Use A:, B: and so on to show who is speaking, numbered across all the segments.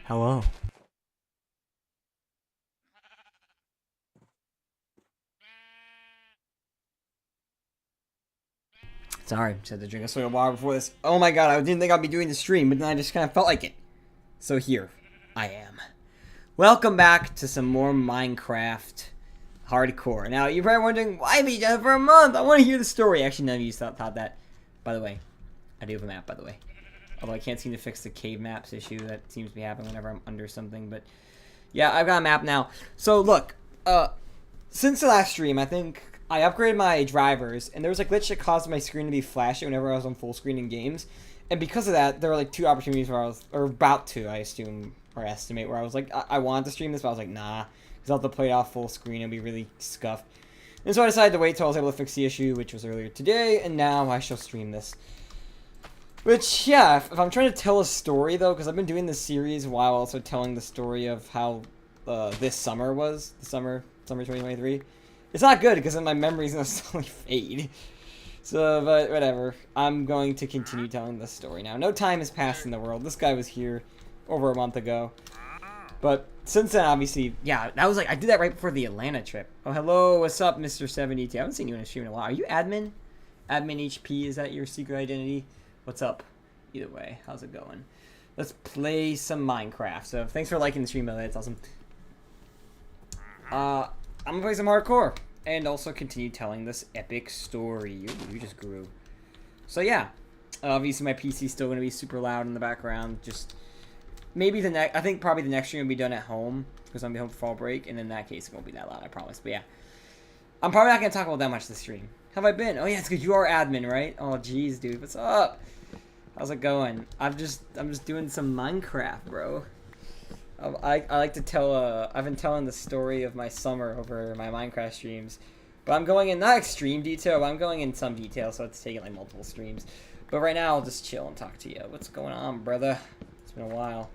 A: Hello. Sorry, just had to drink a swig of water before this. Oh my god, I didn't think I'd be doing the stream, but then I just kind of felt like it. So here, I am. Welcome back to some more Minecraft hardcore. Now, you're probably wondering, why be done for a month? I want to hear the story. Actually, none of you thought that. By the way, I do have a map, by the way. Although I can't seem to fix the cave maps issue that seems to be happening whenever I'm under something. But yeah, I've got a map now. So look, since the last stream, I think I upgraded my drivers, and there was a glitch that caused my screen to be flashy whenever I was on full screen in games. And because of that, there were like two opportunities where I was, or about to, I assume, or estimate, where I was like, I wanted to stream this, but I was like, nah, because I'll have to play it off full screen, it'll be really scuffed. And so I decided to wait till I was able to fix the issue, which was earlier today, and now I shall stream this. Which, yeah, if I'm trying to tell a story, though, because I've been doing this series while also telling the story of how this summer was, the summer 2023. It's not good, because then my memory's going to slowly fade. So, but whatever. I'm going to continue telling this story now. No time has passed in the world. This guy was here over a month ago. But since then, obviously, yeah, that was like, I did that right before the Atlanta trip. Oh, hello, what's up, Mr. 72? I haven't seen you in a stream in a while. Are you admin? Admin HP, is that your secret identity? What's up? Either way, how's it going? Let's play some Minecraft. So, thanks for liking the stream, by the way. It's awesome. I'm gonna play some hardcore. And also continue telling this epic story. You just grew. So, yeah. Obviously, my PC's still gonna be super loud in the background. Just... maybe the next, I think probably the next stream will be done at home because I'm gonna be home for fall break, and in that case, it won't be that loud, I promise. But yeah, I'm probably not gonna talk about that much this stream. How have I been? Oh yeah, it's because you are admin, right? Oh jeez, dude, what's up? How's it going? I'm just doing some Minecraft, bro. I like to tell. I've been telling the story of my summer over my Minecraft streams, but I'm going in not extreme detail, but I'm going in some detail, so it's taking like multiple streams. But right now, I'll just chill and talk to you. What's going on, brother? It's been a while.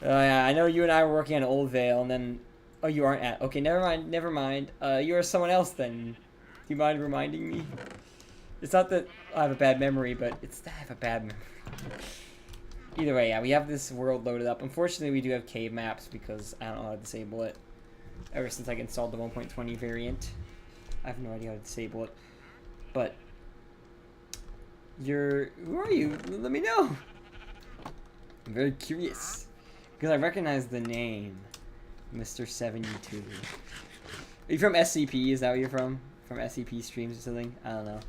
A: Yeah, I know you and I were working on Old Vale, and then... oh, you aren't at... okay, never mind, never mind. You are someone else, then. Do you mind reminding me? It's not that I have a bad memory, but it's that I have a bad memory. Either way, yeah, we have this world loaded up. Unfortunately, we do have cave maps, because I don't know how to disable it. Ever since I installed the 1.20 variant. I have no idea how to disable it. But... who are you? Let me know! I'm very curious. Because I recognize the name, Mr. 72. Are you from SCP? Is that where you're from? From SCP streams or something? I don't know.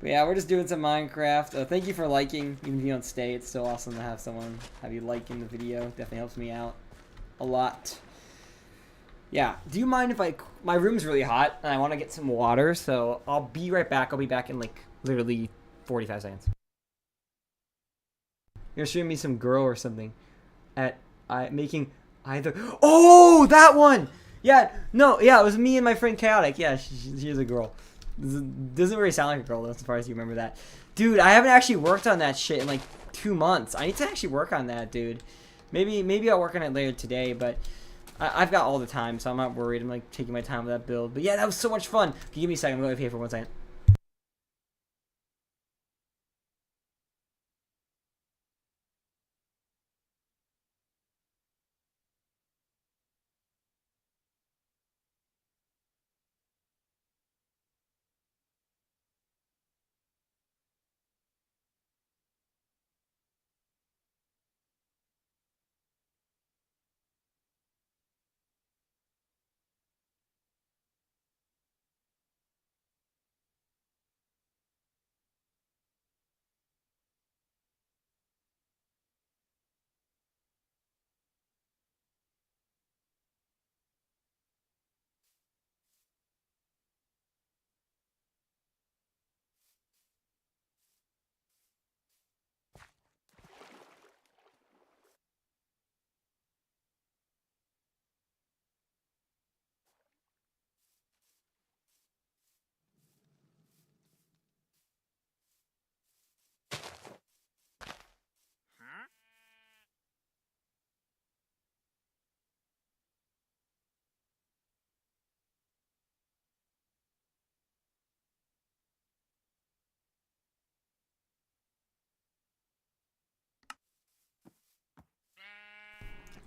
A: But yeah, we're just doing some Minecraft. Thank you for liking. Even if you don't stay, it's still awesome to have someone have you liking the video. Definitely helps me out a lot. Yeah, do you mind if my room's really hot and I want to get some water, so I'll be right back. I'll be back in like literally 45 seconds. You're showing me some girl or something at making either. Oh, that one. Yeah, no, yeah, it was me and my friend Chaotic. Yeah, she's a girl. Doesn't really sound like a girl though. As far as you remember that, dude. I haven't actually worked on that shit in like 2 months. I need to actually work on that, dude. Maybe I'll work on it later today, but I've got all the time, so I'm not worried. I'm like taking my time with that build. But yeah, that was so much fun. Can you give me a second? I'm going to pay for 1 second.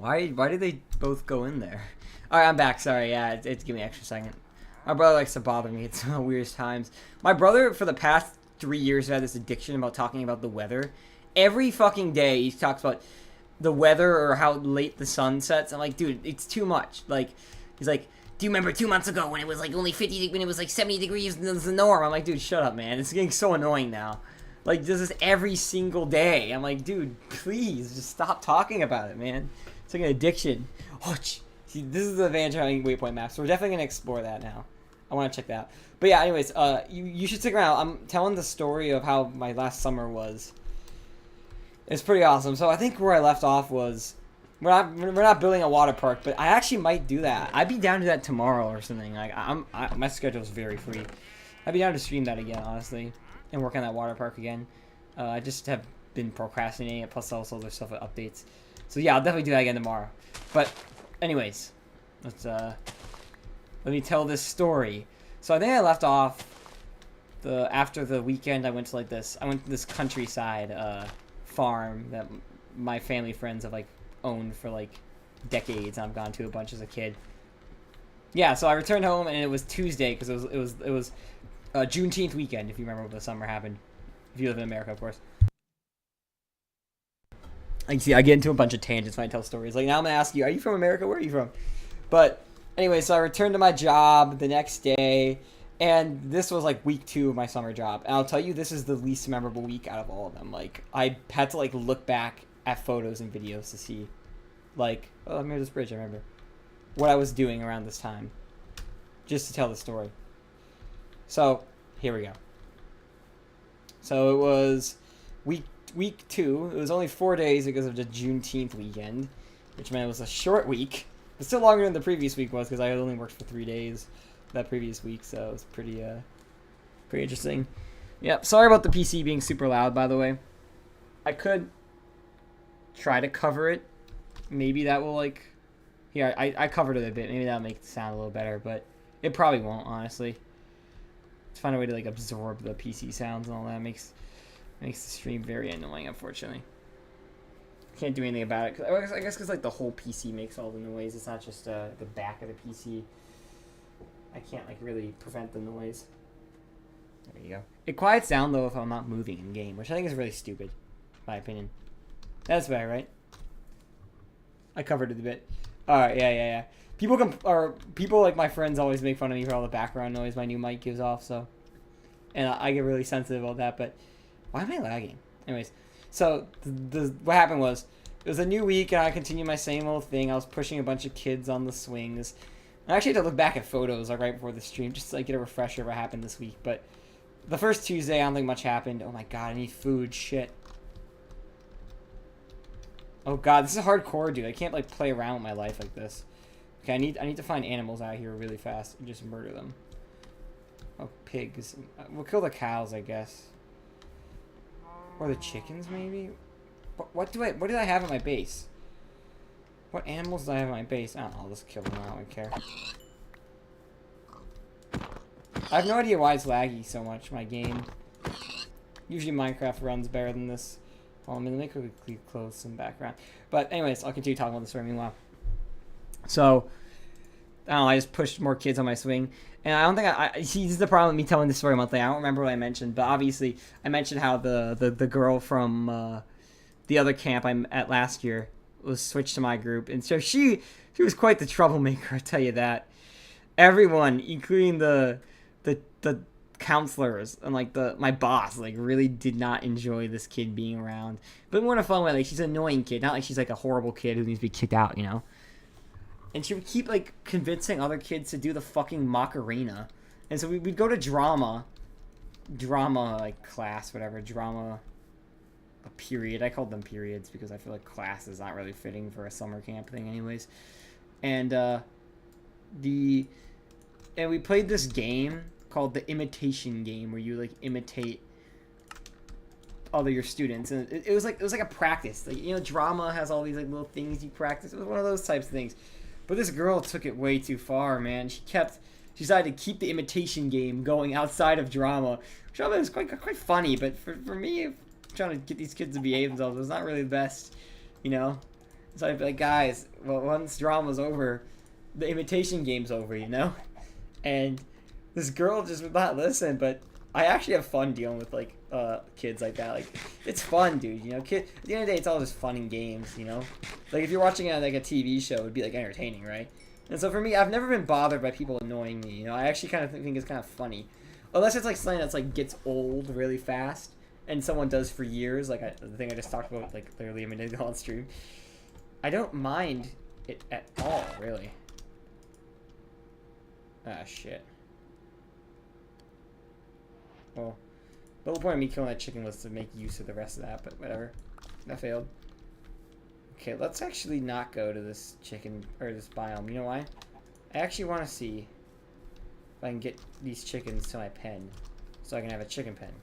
A: Why did they both go in there? Alright, I'm back. Sorry, yeah, it's give me an extra second. My brother likes to bother me at some weirdest times. My brother, for the past 3 years, had this addiction about talking about the weather. Every fucking day, he talks about the weather or how late the sun sets. I'm like, dude, it's too much. Like, he's like, do you remember 2 months ago when it was like only 50, when it was like 70 degrees and was the norm? I'm like, dude, shut up, man. It's getting so annoying now. Like, this is every single day. I'm like, dude, please, just stop talking about it, man. It's like an addiction. Oh, see, this is the advantage of having waypoint maps. So we're definitely going to explore that now. I want to check that out. But yeah, anyways, you should stick around. I'm telling the story of how my last summer was. It's pretty awesome. So I think where I left off was... We're not building a water park, but I actually might do that. I'd be down to that tomorrow or something. Like my schedule's very free. I'd be down to stream that again, honestly, and work on that water park again. I just have been procrastinating it. Plus, also there's stuff with updates. So yeah, I'll definitely do that again tomorrow. But anyways, let me tell this story. So I think I left off after the weekend. I went to this countryside farm that my family friends have like owned for like decades. I've gone to a bunch as a kid. Yeah, so I returned home and it was Tuesday because it was Juneteenth weekend, if you remember when the summer happened. If you live in America, of course. Like, see, I get into a bunch of tangents when I tell stories. Like, now I'm gonna ask you, are you from America? Where are you from? But anyway, so I returned to my job the next day, and this was like week 2 of my summer job. And I'll tell you, this is the least memorable week out of all of them. Like, I had to like look back at photos and videos to see, like, oh, I'm near this bridge, I remember, what I was doing around this time, just to tell the story. So, here we go. So, it was week 2. It was only 4 days because of the Juneteenth weekend, which meant it was a short week. It's still longer than the previous week was, because I had only worked for 3 days that previous week, so it was pretty interesting. Yep, sorry about the PC being super loud, by the way. I could try to cover it. Maybe that will, like... Here, I covered it a bit. Maybe that'll make it sound a little better, but it probably won't, honestly. Let's find a way to, like, absorb the PC sounds and all that. Makes the stream very annoying, unfortunately. Can't do anything about it. I guess because, like, the whole PC makes all the noise. It's not just the back of the PC. I can't, like, really prevent the noise. There you go. It quiets down, though, if I'm not moving in game, which I think is really stupid, in my opinion. That's better, right? I covered it a bit. Alright, yeah. People like my friends always make fun of me for all the background noise my new mic gives off, so... And I get really sensitive about that, but... Why am I lagging? Anyways, so, what happened was... It was a new week, and I continued my same old thing. I was pushing a bunch of kids on the swings. I actually had to look back at photos, like, right before the stream, just to, like, get a refresher of what happened this week, but... The first Tuesday, I don't think much happened. Oh my god, I need food. Shit. Oh god, this is hardcore, dude. I can't, like, play around with my life like this. Okay, I need to find animals out here really fast and just murder them. Oh, pigs. We'll kill the cows, I guess. Or the chickens, maybe? What did I have at my base? What animals do I have at my base? I don't know, I'll just kill them. I don't care. I have no idea why it's laggy so much, my game. Usually Minecraft runs better than this. Well, I'm going to quickly close some background. But anyways, I'll continue talking about this for a meanwhile. So, I don't know, I just pushed more kids on my swing. And I don't think see, this is the problem with me telling this story monthly. I don't remember what I mentioned, but obviously I mentioned how the girl from the other camp I'm at last year was switched to my group. And so she was quite the troublemaker, I tell you that. Everyone, including the counselors and like my boss, like, really did not enjoy this kid being around, but more in a fun way. Like, she's an annoying kid, not like she's like a horrible kid who needs to be kicked out, you know. And she would keep like convincing other kids to do the fucking Macarena, and so we'd go to drama like class, whatever, drama a period. I called them periods because I feel like class is not really fitting for a summer camp thing, anyways. And we played this game called the imitation game, where you like imitate other your students, and it was like a practice. Like, you know, drama has all these like little things you practice. It was one of those types of things. But this girl took it way too far, man. She decided to keep the imitation game going outside of drama, which I thought was quite funny. But for me, trying to get these kids to behave themselves was not really the best, you know. So I'd be like, guys, well, once drama's over, the imitation game's over, you know? And this girl just would not listen, but I actually have fun dealing with, like, kids like that. Like, it's fun, dude, you know? At the end of the day, it's all just fun and games, you know? Like, if you're watching like a TV show, it'd be, like, entertaining, right? And so for me, I've never been bothered by people annoying me, you know? I actually kind of think it's kind of funny. Unless it's, like, something that's, like, gets old really fast, and someone does for years, like the thing I just talked about, like, literally a minute ago on stream. I don't mind it at all, really. Ah, shit. Well, the whole point of me killing that chicken was to make use of the rest of that, but whatever. That failed. Okay, let's actually not go to this chicken, or this biome. You know why? I actually want to see if I can get these chickens to my pen, so I can have a chicken pen.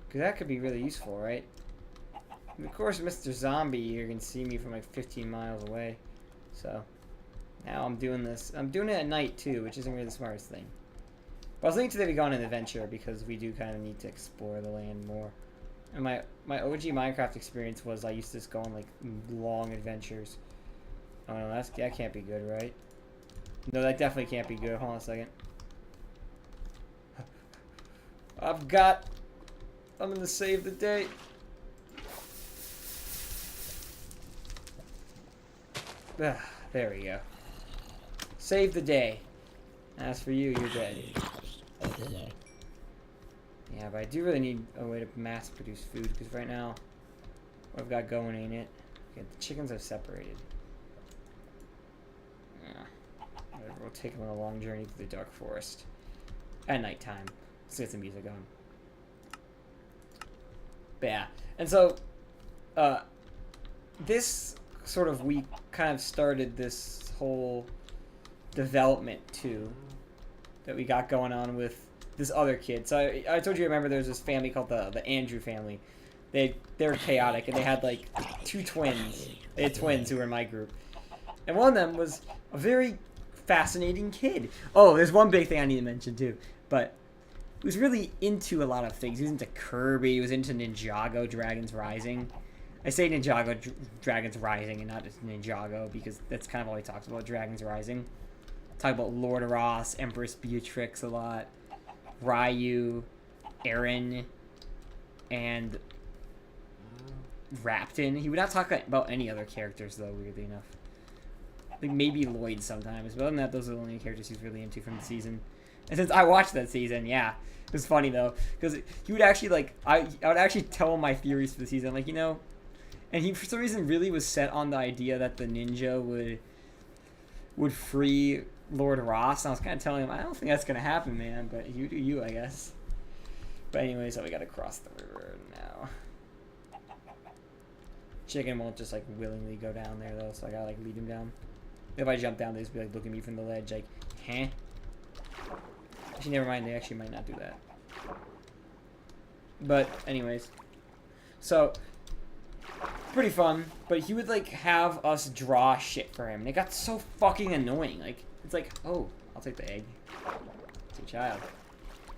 A: Because that could be really useful, right? And of course, Mr. Zombie here can see me from like 15 miles away. So, now I'm doing this. I'm doing it at night, too, which isn't really the smartest thing. But I was thinking today we go on an adventure, because we do kind of need to explore the land more. And my OG Minecraft experience was I used to just go on, like, long adventures. Oh, no, that can't be good, right? No, that definitely can't be good. Hold on a second. I'm gonna save the day. There we go. Save the day. As for you, you're dead. Yeah, but I do really need a way to mass produce food, because right now, what I've got going ain't it. Okay, the chickens are separated. Yeah. Whatever, we'll take them on a long journey through the dark forest. At nighttime. Let's get some music on. But yeah, and so, this sort of week kind of started this whole development, too, that we got going on with this other kid. So I told you, remember, there's this family called the Andrew family. They were chaotic, and they had, like, 2 twins. They had twins who were in my group. And one of them was a very fascinating kid. Oh, there's one big thing I need to mention, too. But he was really into a lot of things. He was into Kirby. He was into Ninjago Dragons Rising. I say Ninjago Dragons Rising and not just Ninjago, because that's kind of all he talks about, Dragons Rising. Talk about Lord Ross, Empress Beatrix a lot, Ryu, Aaron, and Rapton. He would not talk about any other characters, though, weirdly enough. I think maybe Lloyd sometimes, but other than that, those are the only characters he's really into from the season. And since I watched that season, yeah, it was funny, though, because he would actually, like, I would actually tell him my theories for the season, like, you know, and he, for some reason, really was set on the idea that the ninja would free Lord Ross, and I was kind of telling him, I don't think that's going to happen, man, but you do you, I guess. But anyway, so we got to cross the river now. Chicken won't just, like, willingly go down there, though, so I got to, like, lead him down. If I jump down, they just be, like, looking at me from the ledge, like, huh? Actually, never mind, they actually might not do that. But, anyways. So, pretty fun, but he would, like, have us draw shit for him, and it got so fucking annoying. Like, it's like, oh, I'll take the egg. It's a child.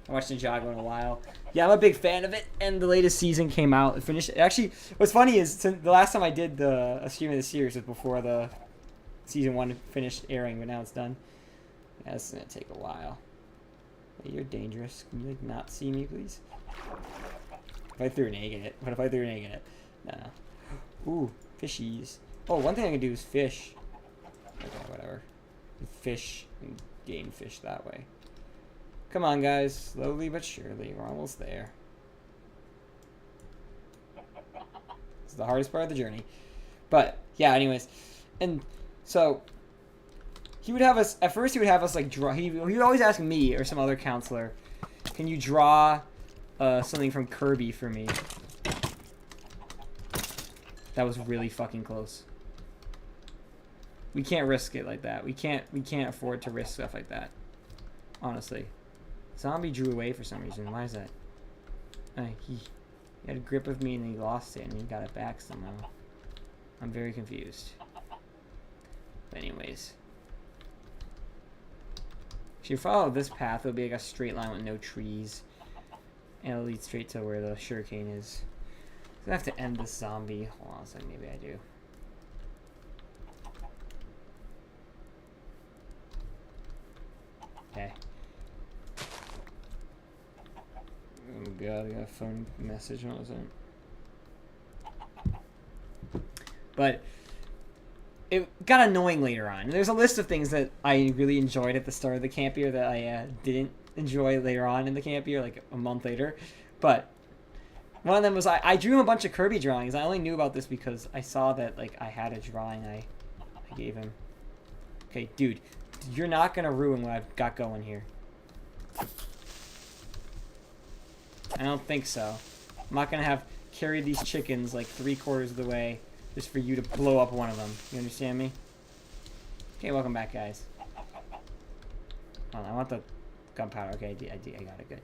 A: I watched Ninjago in a while. Yeah, I'm a big fan of it, and the latest season came out. It finished. Actually, what's funny is the last time I did a stream of the series was before the season 1 finished airing, but now it's done. Yeah, it's gonna take a while. Hey, you're dangerous. Can you, like, not see me, please? If I threw an egg in it. What if I threw an egg in it? No. Ooh, fishies. Oh, one thing I can do is fish. Okay, whatever. Fish and game fish that way. Come on, guys. Slowly but surely. We're almost there. It's the hardest part of the journey. But, yeah, anyways. And so, he would have us, at first he would have us, like, draw. He would always ask me or some other counselor, can you draw something from Kirby for me? That was really fucking close. We can't risk it like that. We can't afford to risk stuff like that. Honestly. Zombie drew away for some reason. Why is that? He had a grip of me and he lost it and he got it back somehow. I'm very confused. But anyways. If you follow this path, it'll be like a straight line with no trees. And it'll lead straight to where the sugarcane is. I have to end this zombie. Hold on a second, maybe I do. god, I got a phone message. What was it? But it got annoying later on. There's a list of things that I really enjoyed at the start of the camp year that I didn't enjoy later on in the camp year, like a month later. But one of them was I drew him a bunch of Kirby drawings. I only knew about this because I saw that like I had a drawing I gave him. Okay, dude, you're not gonna ruin what I've got going here. I don't think so. I'm not gonna have carried these chickens like 3/4 of the way just for you to blow up one of them. You understand me? Okay, welcome back, guys. Oh, I want the gunpowder. Okay, I got it. Good.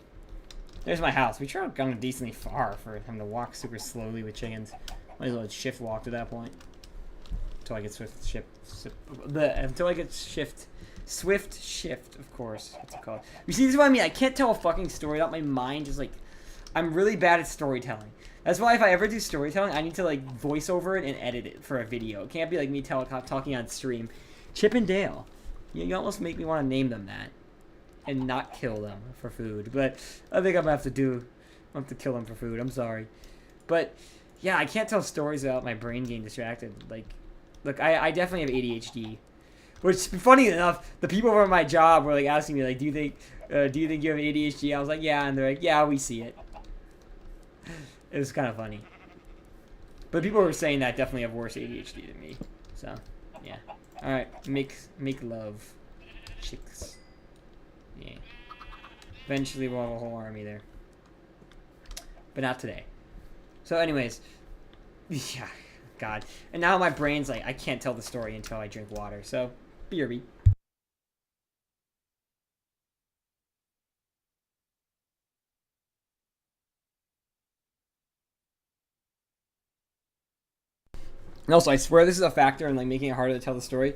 A: There's my house. We tried going decently far for him to walk super slowly with chickens. Might as well shift walk to that point. Until I get swift shift, of course. What's it called? You see, this is what I mean. I can't tell a fucking story without my mind just like... I'm really bad at storytelling. That's why if I ever do storytelling, I need to like voice over it and edit it for a video. It can't be like me talking on stream. Chip and Dale. You almost make me want to name them that. And not kill them for food. But I think I'm going to have to kill them for food. I'm sorry. But yeah, I can't tell stories without my brain getting distracted. Like, look, I definitely have ADHD. Which, funny enough, the people from my job were like asking me, like, do you think you have ADHD? I was like, yeah, and they're like, yeah, we see it. It was kind of funny. But people were saying that I definitely have worse ADHD than me. So, yeah. Alright, make love. Chicks. Yeah. Eventually we'll have a whole army there. But not today. So anyways. Yeah. God. And now my brain's like, I can't tell the story until I drink water. So, BRB. And also, I swear this is a factor in like making it harder to tell the story.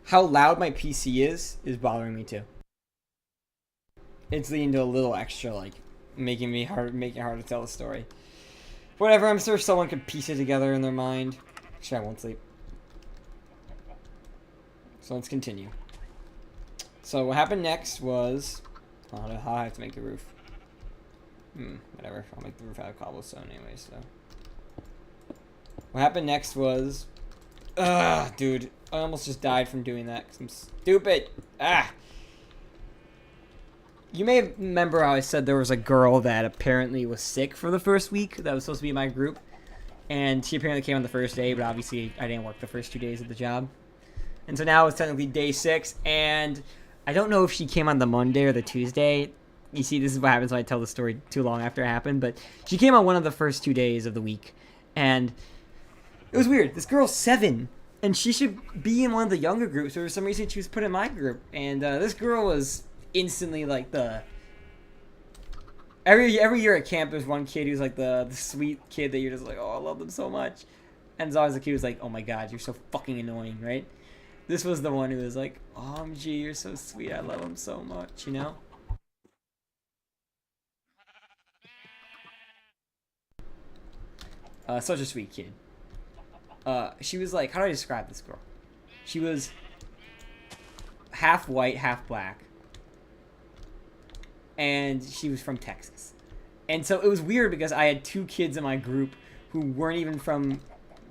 A: How loud my PC is bothering me too. It's leading to a little extra, like, making it hard to tell the story. Whatever, I'm sure someone could piece it together in their mind. Actually, I won't sleep. So let's continue. So what happened next was... I don't know how I have to make the roof. Whatever. I'll make the roof out of cobblestone anyway, so... What happened next was... dude. I almost just died from doing that because I'm stupid. You may remember how I said there was a girl that apparently was sick for the first week that was supposed to be in my group. And she apparently came on the first day, but obviously I didn't work the first 2 days of the job. And so now it's technically day 6, and I don't know if she came on the Monday or the Tuesday. You see, this is what happens when I tell the story too long after it happened, but she came on one of the first 2 days of the week. And it was weird. This girl's 7. And she should be in one of the younger groups, but for some reason she was put in my group. And this girl was instantly like the... Every year at camp, there's one kid who's like the sweet kid that you're just like, oh, I love them so much. And there's always a kid who's like, oh my god, you're so fucking annoying, right? This was the one who was like, oh, gee, you're so sweet, I love him so much, you know? Such a sweet kid. She was like, how do I describe this girl? She was half white, half black. And she was from Texas. And so it was weird because I had 2 kids in my group who weren't even from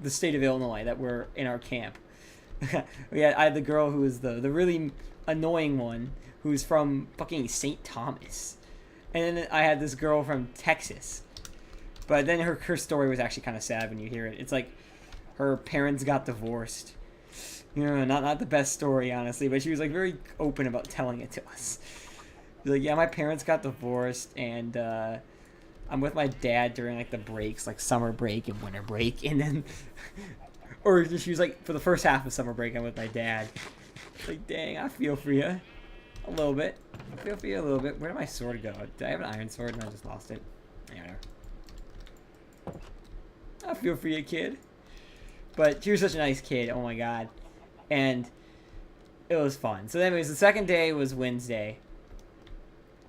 A: the state of Illinois that were in our camp. I had the girl who was the really annoying one who's from fucking St. Thomas. And then I had this girl from Texas. But then her story was actually kind of sad when you hear it. It's like her parents got divorced. You know, not the best story, honestly, but she was like very open about telling it to us. Like, yeah, my parents got divorced, and I'm with my dad during like the breaks, like summer break and winter break, and then, or she was like, for the first half of summer break, I'm with my dad. Like, dang, I feel for you a little bit. I feel for you a little bit. Where did my sword go? Did I have an iron sword and I just lost it? Yeah, whatever. I feel for you, kid. But she was such a nice kid. Oh my god, and it was fun. So, anyways, the second day was Wednesday.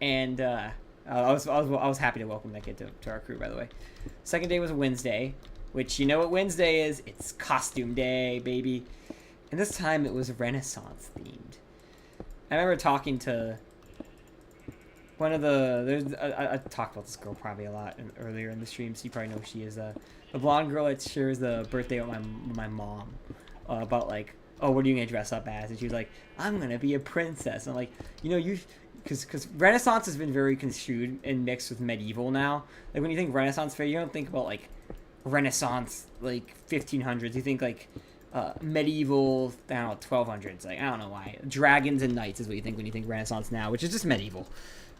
A: And I was happy to welcome that kid to our crew, by the way. Second day was Wednesday, which you know what Wednesday is? It's costume day, baby. And this time it was Renaissance themed. I remember talking to one of the there's I talked about this girl probably a lot earlier in the stream, so you probably know who she is. The blonde girl that shares the birthday with my mom. About like, oh, what are you gonna dress up as? And she was like, I'm gonna be a princess. And I'm like, you know, because Renaissance has been very construed and mixed with medieval now. Like when you think Renaissance fair, you don't think about like Renaissance like 1500s. You think like medieval, I don't know, 1200s. Like I don't know why. Dragons and knights is what you think when you think Renaissance now, which is just medieval.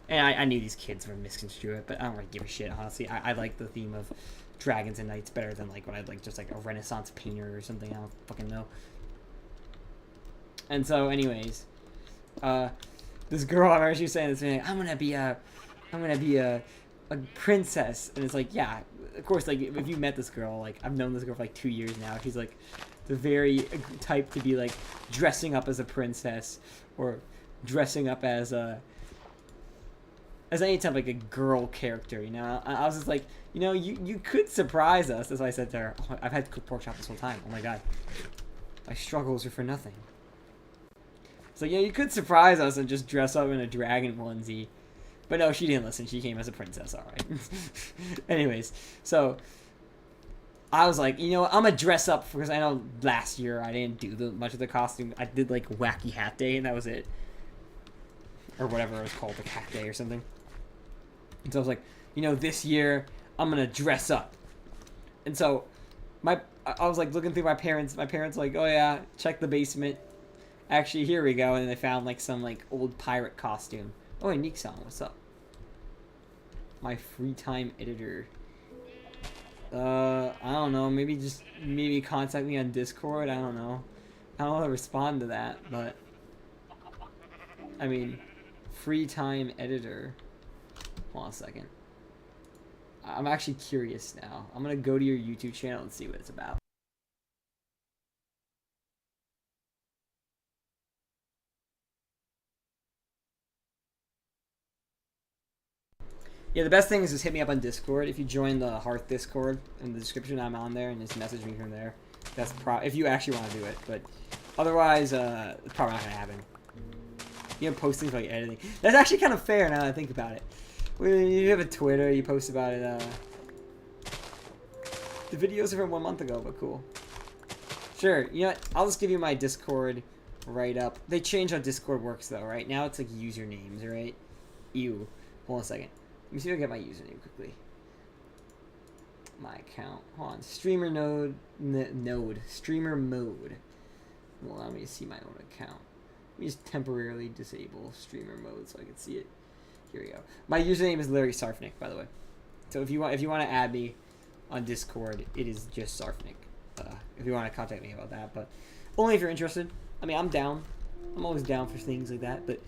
A: And I knew these kids were misconstrued it, but I don't really give a shit, honestly. I like the theme of dragons and knights better than like what I'd like just like a Renaissance painter or something. I don't fucking know. And so, anyways, this girl, I remember she was saying this thing, like, I'm gonna be a princess, and it's like, yeah, of course, like if you met this girl, like I've known this girl for like 2 years now. She's like the very type to be like dressing up as a princess or dressing up as any type of like a girl character, you know. I was just like, you know, you could surprise us. That's why I said to her, oh, I've had to cook pork chop this whole time. Oh my god, my struggles are for nothing. So yeah, you could surprise us and just dress up in a dragon onesie. But no, she didn't listen. She came as a princess, alright. Anyways, so I was like, you know what, I'm gonna dress up because I know last year I didn't do much of the costume. I did like Wacky Hat Day and that was it. Or whatever it was called, like Hat Day or something. And so I was like, you know, this year I'm gonna dress up. And so I was like looking through my parents. My parents were like, oh yeah, check the basement. Actually, here we go. And they found like some like old pirate costume. Oh, hey, Nick-san, what's up? My free time editor. I don't know. Maybe contact me on Discord. I don't know. I don't want to respond to that, but I mean, free time editor. Hold on a second. I'm actually curious now. I'm gonna go to your YouTube channel and see what it's about. Yeah, the best thing is just hit me up on Discord. If you join the Hearth Discord in the description, I'm on there, and just message me from there. That's if you actually want to do it, but otherwise, it's probably not gonna happen. You know, posting for like editing. That's actually kind of fair now that I think about it. When you have a Twitter, you post about it. The videos are from 1 month ago, but cool. Sure, you know what? I'll just give you my Discord right up. They changed how Discord works though, right? Now it's like usernames, right? Ew. Hold on a second. Let me see if I get my username quickly. My account. Hold on. Streamer Streamer mode. Will allow me to see my own account. Let me just temporarily disable streamer mode so I can see it. Here we go. My username is Larry Sarfnic, by the way. So if you want to add me on Discord, it is just Sarfnic. If you want to contact me about that, but only if you're interested. I mean, I'm down. I'm always down for things like that. But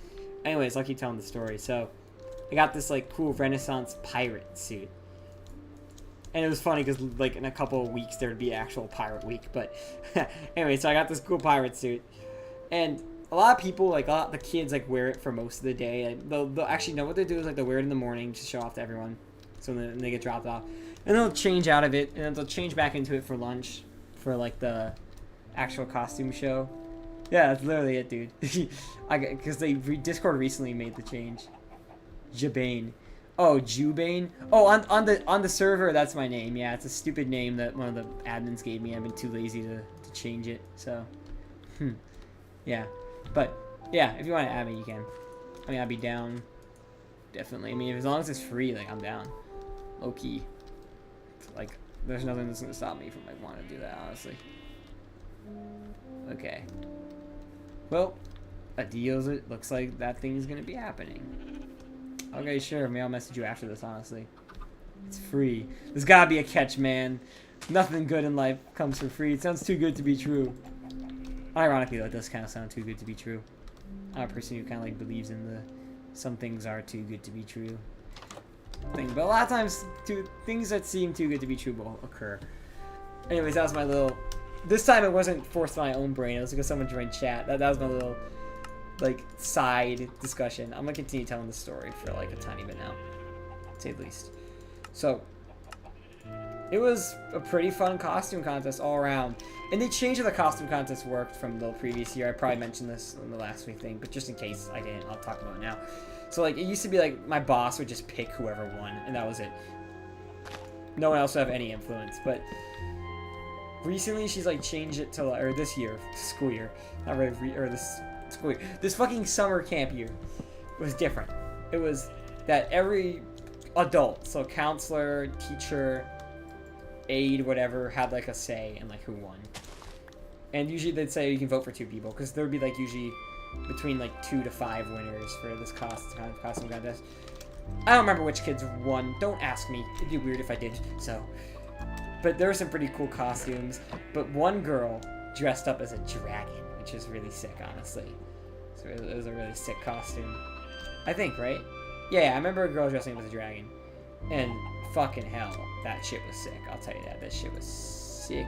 A: anyways, I'll keep telling the story. So I got this like cool Renaissance pirate suit. And it was funny because like in a couple of weeks there would be actual pirate week. But anyway, so I got this cool pirate suit. And a lot of people, like a lot of the kids, like wear it for most of the day. And they'll actually know what they do is like they'll wear it in the morning to show off to everyone. So then they get dropped off. And they'll change out of it. And then they'll change back into it for lunch. For like the actual costume show. Yeah, that's literally it, dude. Because Discord recently made the change. Jabane. Oh, Jubane. Oh, on the server, that's my name. Yeah, it's a stupid name that one of the admins gave me. I've been too lazy to change it. So, yeah. But yeah, if you want to add me, you can. I mean, I'd be down. Definitely. I mean, as long as it's free, like I'm down. Low key. Like, there's nothing that's gonna stop me from like wanting to do that, honestly. Okay. Well, adios. It looks like that thing's gonna be happening. Okay, sure. Maybe I'll message you after this, honestly. It's free. There's gotta be a catch, man. Nothing good in life comes for free. It sounds too good to be true. Ironically, though, it does kind of sound too good to be true. I'm a person who kind of like believes in the some things are too good to be true thing. But a lot of times, things that seem too good to be true will occur. Anyways, that was my little... This time it wasn't forced by my own brain. It was because someone joined chat. That was my little... like side discussion. I'm gonna continue telling the story for like a tiny bit now, to say the least. So it was a pretty fun costume contest all around, and they changed how the costume contest worked from the previous year. I probably mentioned this in the last week thing, but just in case I didn't, I'll talk about it now. So like it used to be like my boss would just pick whoever won, and that was it. No one else would have any influence. But recently she's like changed it to, or this year, school year, not really, or this school year, this fucking summer camp year was different. It was that every adult, so counselor, teacher, aide, whatever, had like a say in like who won. And usually they'd say you can vote for 2 people, because there would be like usually between like 2 to 5 winners for this costume contest. I don't remember which kids won. Don't ask me. It'd be weird if I did. So, but there were some pretty cool costumes. But one girl dressed up as a dragon, which is really sick, honestly. So it was a really sick costume. I think, right? Yeah, I remember a girl dressing up as a dragon. And fucking hell, that shit was sick. I'll tell you that. That shit was sick.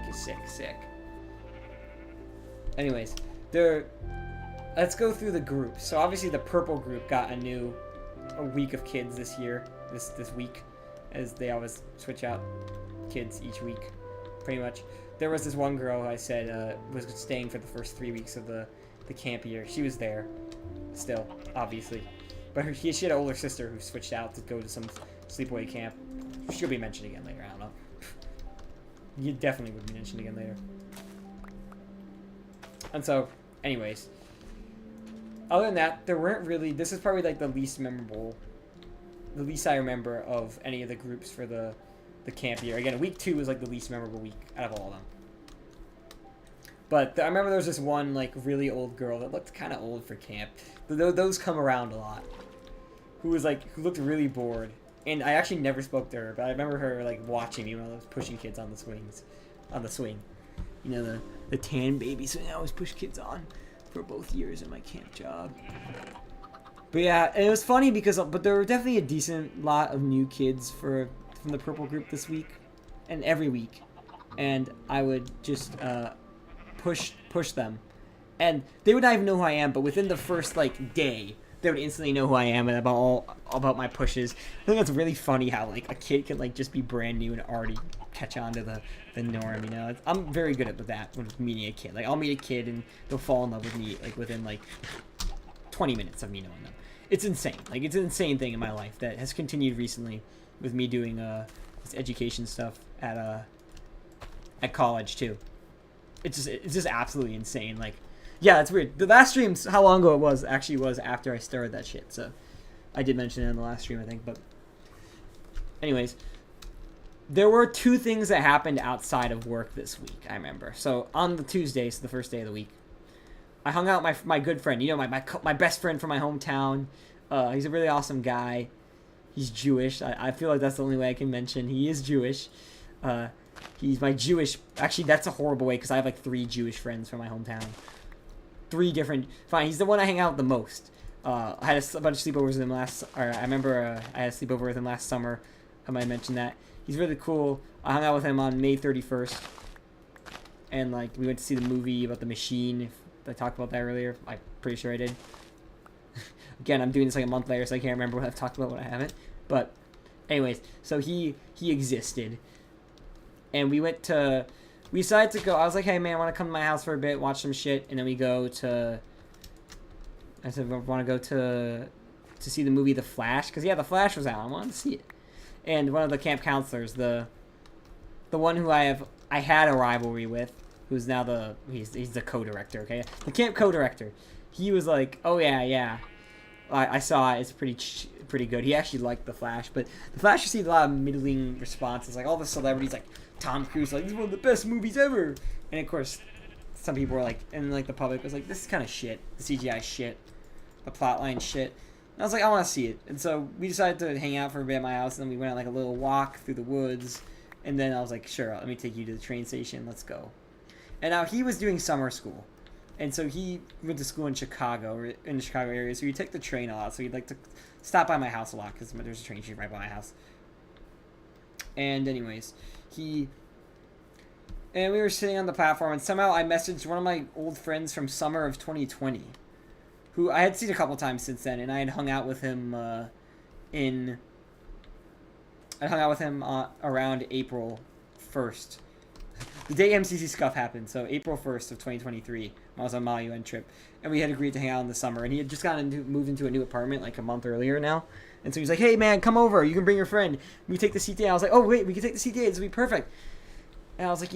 A: Anyways, let's go through the groups. So obviously the purple group got a week of kids this year, this week, as they always switch out kids each week, pretty much. There was this one girl who I said was staying for the first 3 weeks of the camp year. She was there, still, obviously. But she had an older sister who switched out to go to some sleepaway camp. She'll be mentioned again later, I don't know. You definitely would be mentioned again later. And so, anyways, other than that, there weren't really, this is probably like the least I remember of any of the groups for the camp year. Again, week 2 was like the least memorable week out of all of them. But I remember there was this one like really old girl that looked kind of old for camp. Those come around a lot. Who looked really bored. And I actually never spoke to her, but I remember her like watching me when I was pushing kids on the swing. You know, the tan baby swing I always push kids on for both years in my camp job. But yeah, and it was funny because there were definitely a decent lot of new kids from the purple group this week, and every week, and I would just push them, and they would not even know who I am, but within the first like day, they would instantly know who I am and about my pushes. I think that's really funny how like a kid can like just be brand new and already catch on to the norm, you know. I'm very good at that when meeting a kid. Like I'll meet a kid and they'll fall in love with me like within like 20 minutes of me knowing them. It's insane. Like it's an insane thing in my life that has continued recently with me doing this education stuff at college too. It's just absolutely insane. Like, yeah, it's weird. The last stream, how long ago it was, actually was after I started that shit. So I did mention it in the last stream, I think. But anyways, there were 2 things that happened outside of work this week, I remember. So on the Tuesday, so the first day of the week, I hung out with my good friend, you know, my best friend from my hometown. He's a really awesome guy. He's Jewish. I feel like that's the only way I can mention. He is Jewish. He's my Jewish... Actually, that's a horrible way because I have like 3 Jewish friends from my hometown. 3 different... Fine, he's the one I hang out with the most. I had a bunch of sleepovers with him I remember I had a sleepover with him last summer. I might mention that. He's really cool. I hung out with him on May 31st. And like, we went to see the movie about the machine. I talked about that earlier. I'm pretty sure I did. Again, I'm doing this like a month later, so I can't remember what I've talked about, what I haven't. But anyways, so he existed. And we decided to go. I was like, hey man, I want to come to my house for a bit, watch some shit, and then we go to... I said, I want to go to see the movie The Flash, because yeah, The Flash was out. I wanted to see it. And one of the camp counselors, the one who I had a rivalry with, who's now he's the co-director, okay? The camp co-director. He was like, oh yeah. I saw it. It's pretty good. He actually liked The Flash, but The Flash received a lot of middling responses. Like all the celebrities, like Tom Cruise, like, this is one of the best movies ever. And of course, some people were like, and like the public was like, this is kind of shit. The CGI shit. The plotline shit. And I was like, I want to see it. And so we decided to hang out for a bit at my house, and then we went on like a little walk through the woods. And then I was like, sure, let me take you to the train station. Let's go. And now he was doing summer school. And so he went to school in Chicago, in the Chicago area. So he'd take the train a lot. So he'd like to stop by my house a lot because there's a train station right by my house. And anyways, and we were sitting on the platform, and somehow I messaged one of my old friends from summer of 2020, who I had seen a couple times since then, and I had hung out with him around April 1st. The day MCC Scuff happened, so April 1st of 2023 I was on my UN trip, and we had agreed to hang out in the summer. And he had just moved into a new apartment like a month earlier now, and so he's like, "Hey man, come over. You can bring your friend. We take the CTA." I was like, "Oh wait, we can take the CTA. This will be perfect." And I was like,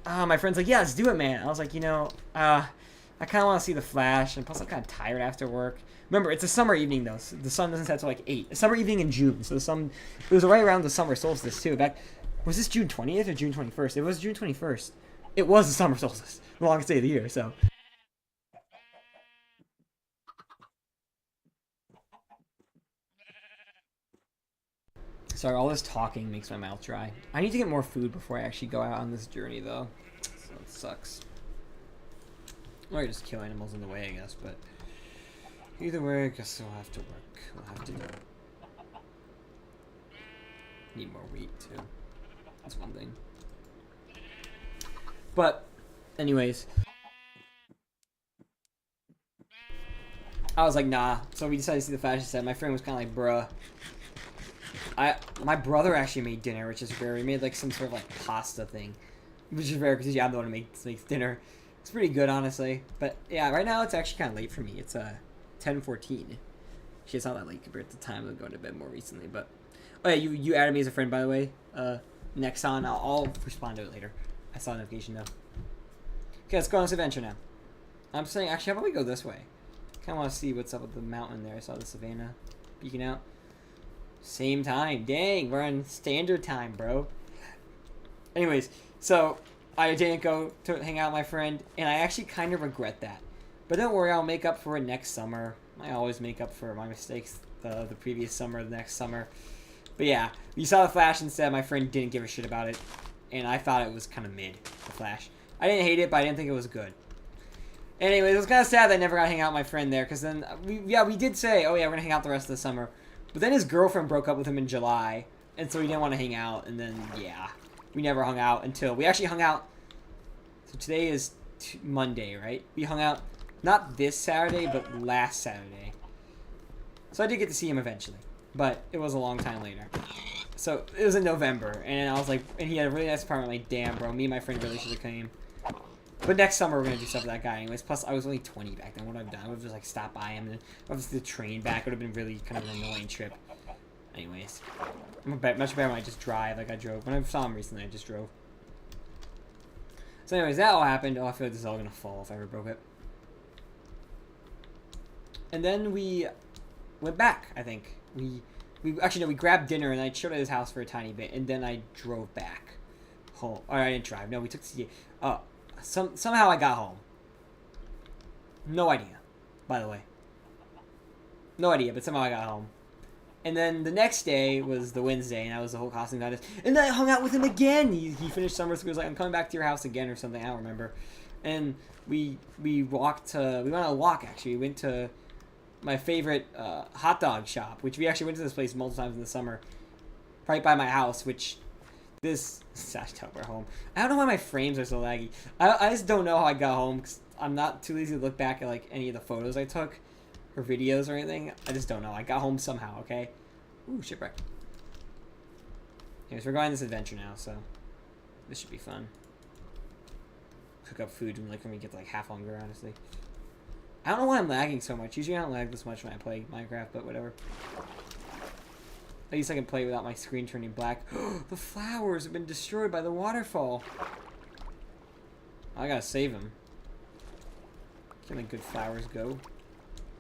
A: my friend's like, "Yeah, let's do it, man." I was like, I kind of want to see the Flash, and plus I'm kind of tired after work. Remember, it's a summer evening though. So the sun doesn't set till like 8. A summer evening in June, so it was right around the summer solstice too. Was this June 20th or June 21st? It was June 21st. It was the summer solstice, the longest day of the year. So. Sorry, all this talking makes my mouth dry. I need to get more food before I actually go out on this journey, though. So it sucks. Or I just kill animals in the way, I guess, but... Either way, I guess we'll have to work. We'll have to do it. Need more wheat, too. That's one thing. But, anyways... I was like, nah. So we decided to see the fashion set. My friend was kind of like, bruh. My brother actually made dinner, which is rare. He made like some sort of like pasta thing, which is rare because I'm the one who makes dinner. It's pretty good, honestly. But yeah, right now it's actually kind of late for me. It's 10:14. It's not that late compared to the time of going to bed more recently. But oh yeah, you added me as a friend, by the way. Next on, I'll respond to it later. I saw a notification though. Okay, let's go on this adventure now. I'm saying actually, how about we go this way? Kind of want to see what's up with the mountain there. I saw the savannah peeking out. Same time. Dang, we're on standard time, bro. Anyways, so I didn't go to hang out with my friend, and I actually kind of regret that. But don't worry, I'll make up for it next summer. I always make up for my mistakes the previous summer, the next summer. But yeah, you saw the Flash instead. My friend didn't give a shit about it, and I thought it was kind of mid, the Flash. I didn't hate it, but I didn't think it was good. Anyways, it was kind of sad that I never got to hang out with my friend there, because then, we did say, oh yeah, we're going to hang out the rest of the summer. But then his girlfriend broke up with him in July, and so he didn't want to hang out, and then, yeah, we never hung out until, we actually hung out, so today is Monday, right? We hung out, not this Saturday, but last Saturday. So I did get to see him eventually, but it was a long time later. So, it was in November, and I was like, and he had a really nice apartment, like, damn, bro, me and my friend really should have came. But next summer, we're going to do stuff with that guy anyways. Plus, I was only 20 back then. What would I have done? I would have just, like, stopped by him. And obviously, the train back would have been really kind of an annoying trip. Anyways. Much better when I just drive like I drove. When I saw him recently, I just drove. So anyways, that all happened. Oh, I feel like this is all going to fall if I ever broke it. And then we went back, I think. We actually, no, we grabbed dinner, and I chilled at his house for a tiny bit. And then I drove back home. Or I didn't drive. No, we took the... somehow I got home. No idea, by the way. No idea, but somehow I got home. And then the next day was the Wednesday, and that was the whole costume contest. And then I hung out with him again. He finished summer school. He was like, I'm coming back to your house again or something. I don't remember. And we went on a walk, actually. We went to my favorite hot dog shop, which we actually went to this place multiple times in the summer, right by my house, which... This we're home. I don't know why my frames are so laggy. I just don't know how I got home because I'm not too lazy to look back at like any of the photos I took or videos or anything. I just don't know. I got home somehow. Okay. Ooh, shipwreck. Anyways, we're going on this adventure now, so this should be fun. Cook up food when we get to like half hunger. Honestly, I don't know why I'm lagging so much. Usually I don't lag this much when I play Minecraft, but whatever. At least I can play without my screen turning black. The flowers have been destroyed by the waterfall. I gotta save them. Can't let good flowers go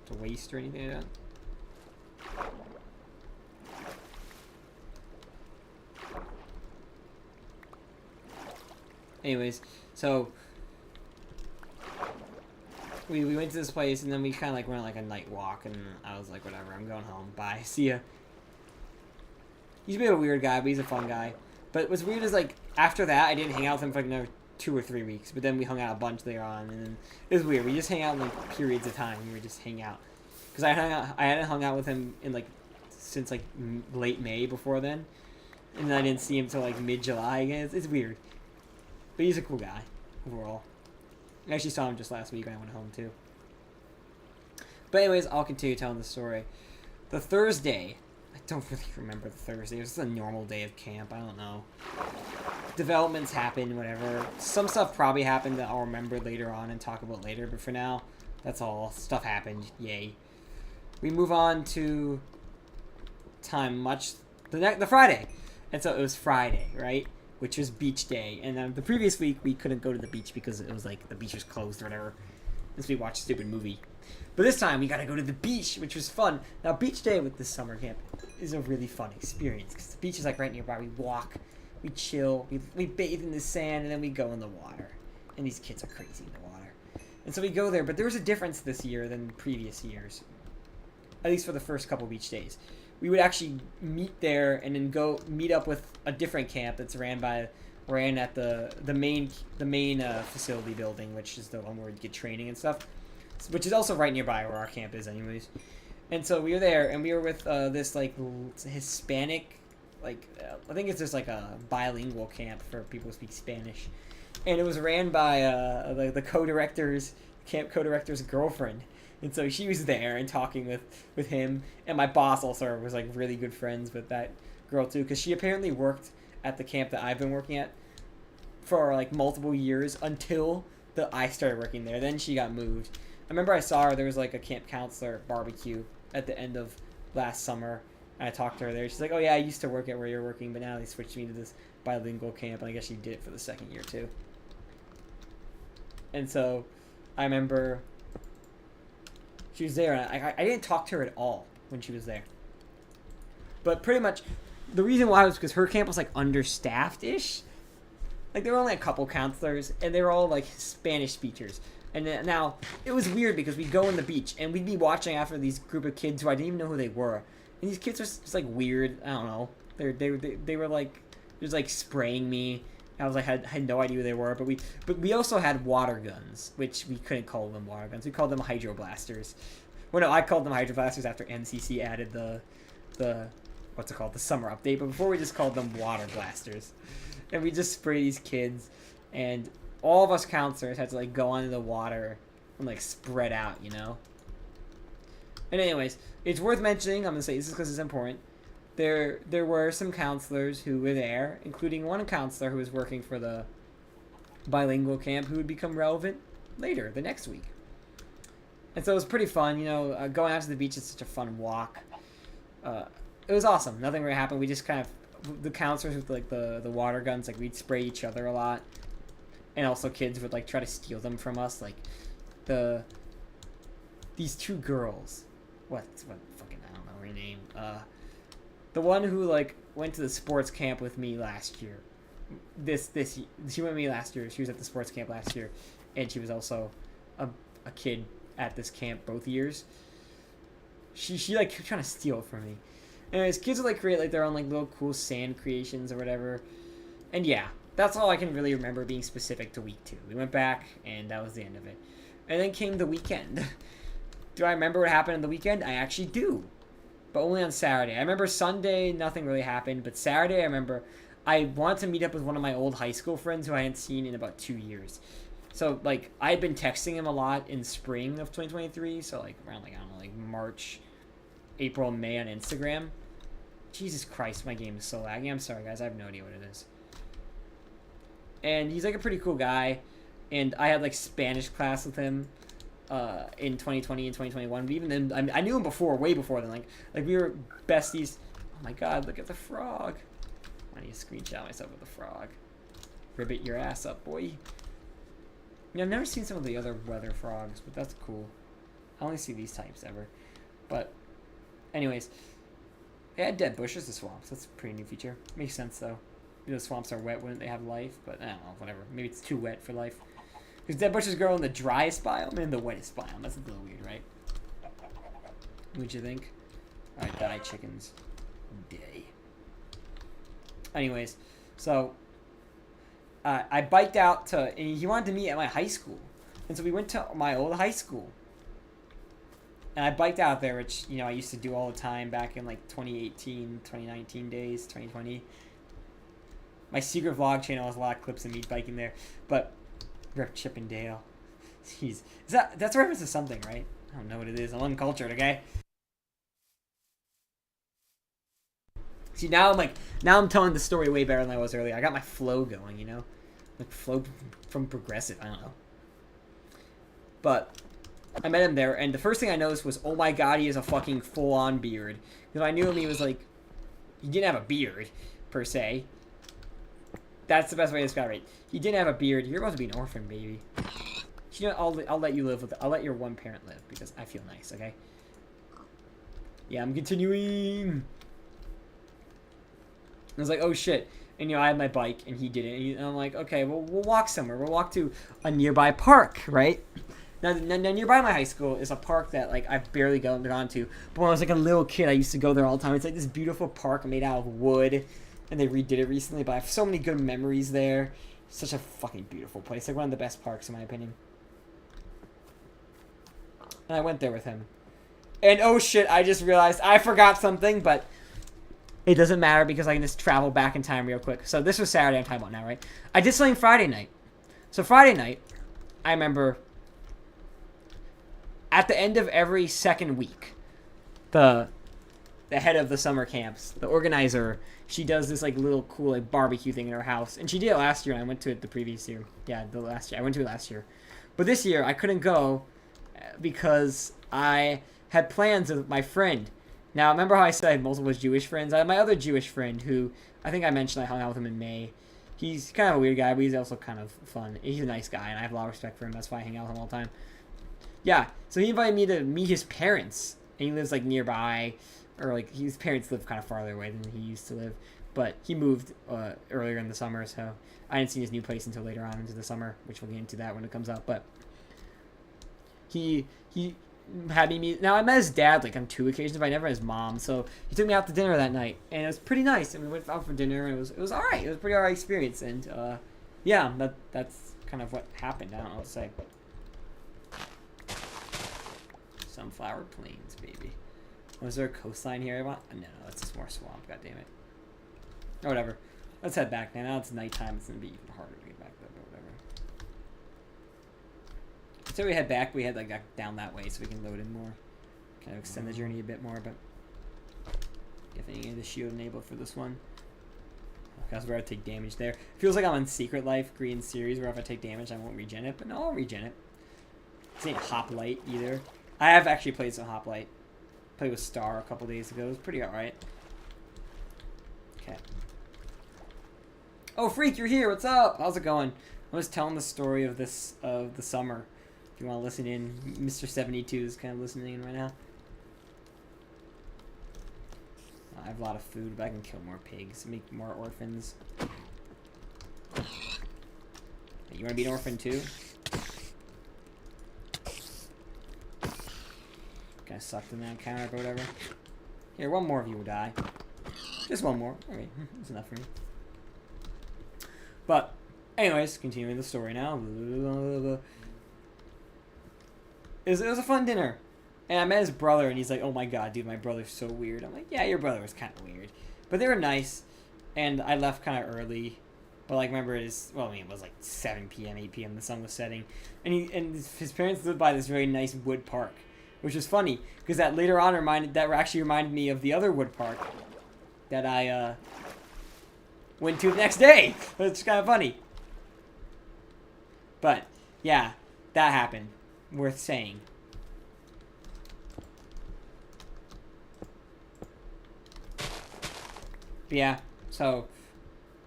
A: to waste or anything like that. Anyways, so we went to this place, and then we kind of like went on like a night walk, and I was like, whatever, I'm going home. Bye. See ya. He's a bit of a weird guy, but he's a fun guy. But what's weird is, like, after that, I didn't hang out with him for, like, another 2 or 3 weeks. But then we hung out a bunch later on, and then it was weird. We just hang out in, like, periods of time. We would just hang out. Because I hadn't hung out with him in, like, since, like, late May before then. And then I didn't see him until, like, mid-July again. It's weird. But he's a cool guy, overall. I actually saw him just last week when I went home, too. But anyways, I'll continue telling the story. The Thursday... I don't really remember the Thursday. It was just a normal day of camp. I don't know. developments happen, whatever. Some stuff probably happened that I'll remember later on and talk about later, but for now, that's all. Stuff happened. Yay. We move on to the Friday. And so it was Friday, right? Which was beach day. And then the previous week, we couldn't go to the beach because it was like the beach was closed or whatever. And so we watched a stupid movie. But this time, we got to go to the beach, which was fun. Now, beach day with this summer camp is a really fun experience because the beach is like right nearby. We walk, we chill, we bathe in the sand, and then we go in the water. And these kids are crazy in the water. And so we go there, but there was a difference this year than previous years. At least for the first couple beach days. We would actually meet there and then go meet up with a different camp that's ran at the main facility building, which is the one where you get training and stuff, which is also right nearby where our camp is anyways. And so we were there, and we were with this like Hispanic, like I think it's just like a bilingual camp for people who speak Spanish, and it was ran by the camp co-director's girlfriend. And so she was there and talking with him, and my boss also was like really good friends with that girl too, because she apparently worked at the camp that I've been working at for like multiple years until I started working there. Then she got moved. I remember I saw her. There was like a camp counselor barbecue at the end of last summer, and I talked to her there. She's like, "Oh yeah, I used to work at where you're working, but now they switched me to this bilingual camp, and I guess she did it for the second year too." And so I remember she was there, and I didn't talk to her at all when she was there. But pretty much, the reason why was because her camp was like understaffed-ish. Like there were only a couple counselors, and they were all like Spanish speakers. And then, now it was weird because we'd go on the beach, and we'd be watching after these group of kids who I didn't even know who they were. And these kids were just like weird. I don't know. They were like just like spraying me. I was like had no idea who they were, but we also had water guns, which we couldn't call them water guns. We called them hydroblasters. Well, no, I called them hydroblasters after MCC added the what's it called, the summer update. But before we just called them water blasters, and we just spray these kids, and all of us counselors had to like go under the water and like spread out, you know. And anyways, it's worth mentioning. I'm gonna say this because it's important. There were some counselors who were there, including one counselor who was working for the bilingual camp who would become relevant later, the next week. And so it was pretty fun, you know, going out to the beach is such a fun walk. It was awesome. Nothing really happened. We just kind of, the counselors with like the water guns, like we'd spray each other a lot. And also kids would like try to steal them from us. Like these two girls, what fucking, I don't know her name. The one who like went to the sports camp with me last year. She went with me last year. She was at the sports camp last year, and she was also a kid at this camp both years. She like kept trying to steal from me. Anyways, kids would like create like their own like little cool sand creations or whatever. And yeah, that's all I can really remember being specific to week 2. We went back, and that was the end of it. And then came the weekend. Do I remember what happened on the weekend? I actually do. But only on Saturday. I remember Sunday, nothing really happened. But Saturday, I remember I wanted to meet up with one of my old high school friends who I hadn't seen in about 2 years. So, like, I had been texting him a lot in spring of 2023. So, like, around, like, I don't know, like, March, April, May on Instagram. Jesus Christ, my game is so laggy. I'm sorry, guys. I have no idea what it is. And he's, like, a pretty cool guy. And I had, like, Spanish class with him. In 2020 and 2021, but even then, I knew him before, way before then. Like we were besties. Oh my God, look at the frog! I need to screenshot myself with the frog. Ribbit your ass up, boy. Yeah, I've never seen some of the other weather frogs, but that's cool. I only see these types ever. But, anyways, they had dead bushes in swamps. That's a pretty new feature. Makes sense though. You know, swamps are wet, wouldn't they have life? But I don't know, whatever. Maybe it's too wet for life. Because dead bushes grow in the driest biome and the wettest biome. That's a little weird, right? What'd you think? Alright, die chickens. Day. Anyways, so I biked out to, and he wanted to meet at my high school. And so we went to my old high school. And I biked out there, which, you know, I used to do all the time back in like 2018, 2019 days, 2020. My secret vlog channel has a lot of clips of me biking there. But Rip Chippendale. Jeez. That's a reference to something, right? I don't know what it is. I'm uncultured, okay? See, now I'm telling the story way better than I was earlier. I got my flow going, you know? Like, flow from Progressive, I don't know. But I met him there, and the first thing I noticed was, oh my god, he has a fucking full-on beard. Because I knew him, he was like, he didn't have a beard, per se. That's the best way to describe it. He didn't have a beard. You're about to be an orphan, baby. You know, I'll let you live with it. I'll let your one parent live, because I feel nice, okay? Yeah, I'm continuing. I was like, oh shit. And, you know, I had my bike, and he didn't. And I'm like, okay, well, we'll walk somewhere. We'll walk to a nearby park, right? Now, nearby my high school is a park that, like, I've barely gone to. But when I was, like, a little kid, I used to go there all the time. It's, like, this beautiful park made out of wood. And they redid it recently, but I have so many good memories there. It's such a fucking beautiful place. Like, one of the best parks, in my opinion. And I went there with him. And, oh shit, I just realized I forgot something, but it doesn't matter because I can just travel back in time real quick. So this was Saturday I'm talking about now, right? I did something Friday night. So Friday night, I remember at the end of every second week, the head of the summer camps, the organizer, she does this like little cool like barbecue thing in her house. And she did it last year, and I went to it the previous year. Yeah, the last year. I went to it last year. But this year, I couldn't go because I had plans with my friend. Now, remember how I said I had multiple Jewish friends? I had my other Jewish friend who, I think I mentioned I hung out with him in May. He's kind of a weird guy, but he's also kind of fun. He's a nice guy, and I have a lot of respect for him. That's why I hang out with him all the time. Yeah, so he invited me to meet his parents. And he lives, like, nearby. Or, like, his parents live kind of farther away than he used to live. But he moved earlier in the summer, so I didn't see his new place until later on into the summer, which we'll get into that when it comes up. But he had me meet. Now, I met his dad, like, on 2 occasions, but I never met his mom. So he took me out to dinner that night, and it was pretty nice. And we went out for dinner, and it was all right. It was a pretty all right experience. And, yeah, that's kind of what happened. I don't know what to say. Sunflower Plains, baby. Was there a coastline here? No, that's just more swamp. God damn it. Or whatever. Let's head back now. Now it's nighttime. It's gonna be even harder to get back there, but whatever. So we head back. We head like down that way so we can load in more. Kind of extend the journey a bit more, but definitely need the shield enabled for this one. Because where I take damage there. Feels like I'm on Secret Life Green series where if I take damage I won't regen it, but no, I'll regen it. This ain't Hoplite either. I have actually played some Hoplite. Played with Star a couple days ago. It was pretty alright. Okay. Oh, Freak, you're here. What's up? How's it going? I was telling the story of the summer. If you want to listen in, Mr. 72 is kind of listening in right now. I have a lot of food, but I can kill more pigs, make more orphans. Hey, you want to be an orphan too? Kind of sucked in that counter or whatever. Here, one more of you will die. Just one more. Okay, that's enough for me. But, anyways, continuing the story now. It was a fun dinner. And I met his brother, and he's like, oh my god, dude, my brother's so weird. I'm like, yeah, your brother was kind of weird. But they were nice, and I left kind of early. But, like, remember, it was like 7 p.m., 8 p.m., the sun was setting. And his parents lived by this very nice wood park. Which is funny, because that later on reminded me of the other wood park that I went to the next day. It's kind of funny. But, yeah, that happened. Worth saying. But yeah, so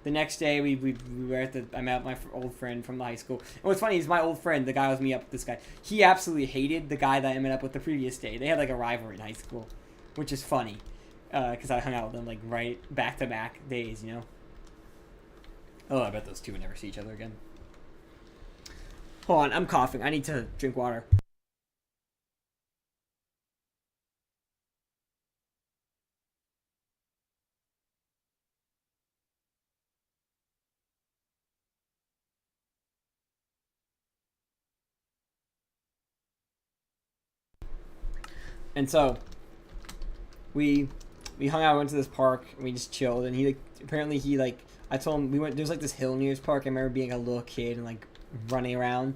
A: the next day we were I met my old friend from the high school. And what's funny is my old friend, the guy who was me up with this guy, he absolutely hated the guy that I met up with the previous day. They had like a rivalry in high school, which is funny, because I hung out with them like right back-to-back days, you know. Oh, I bet those two would never see each other again. Hold on, I'm coughing. I need to drink water. And so we hung out, went to this park, and we just chilled. And he I told him there's like this hill near his park. I remember being a little kid and like running around.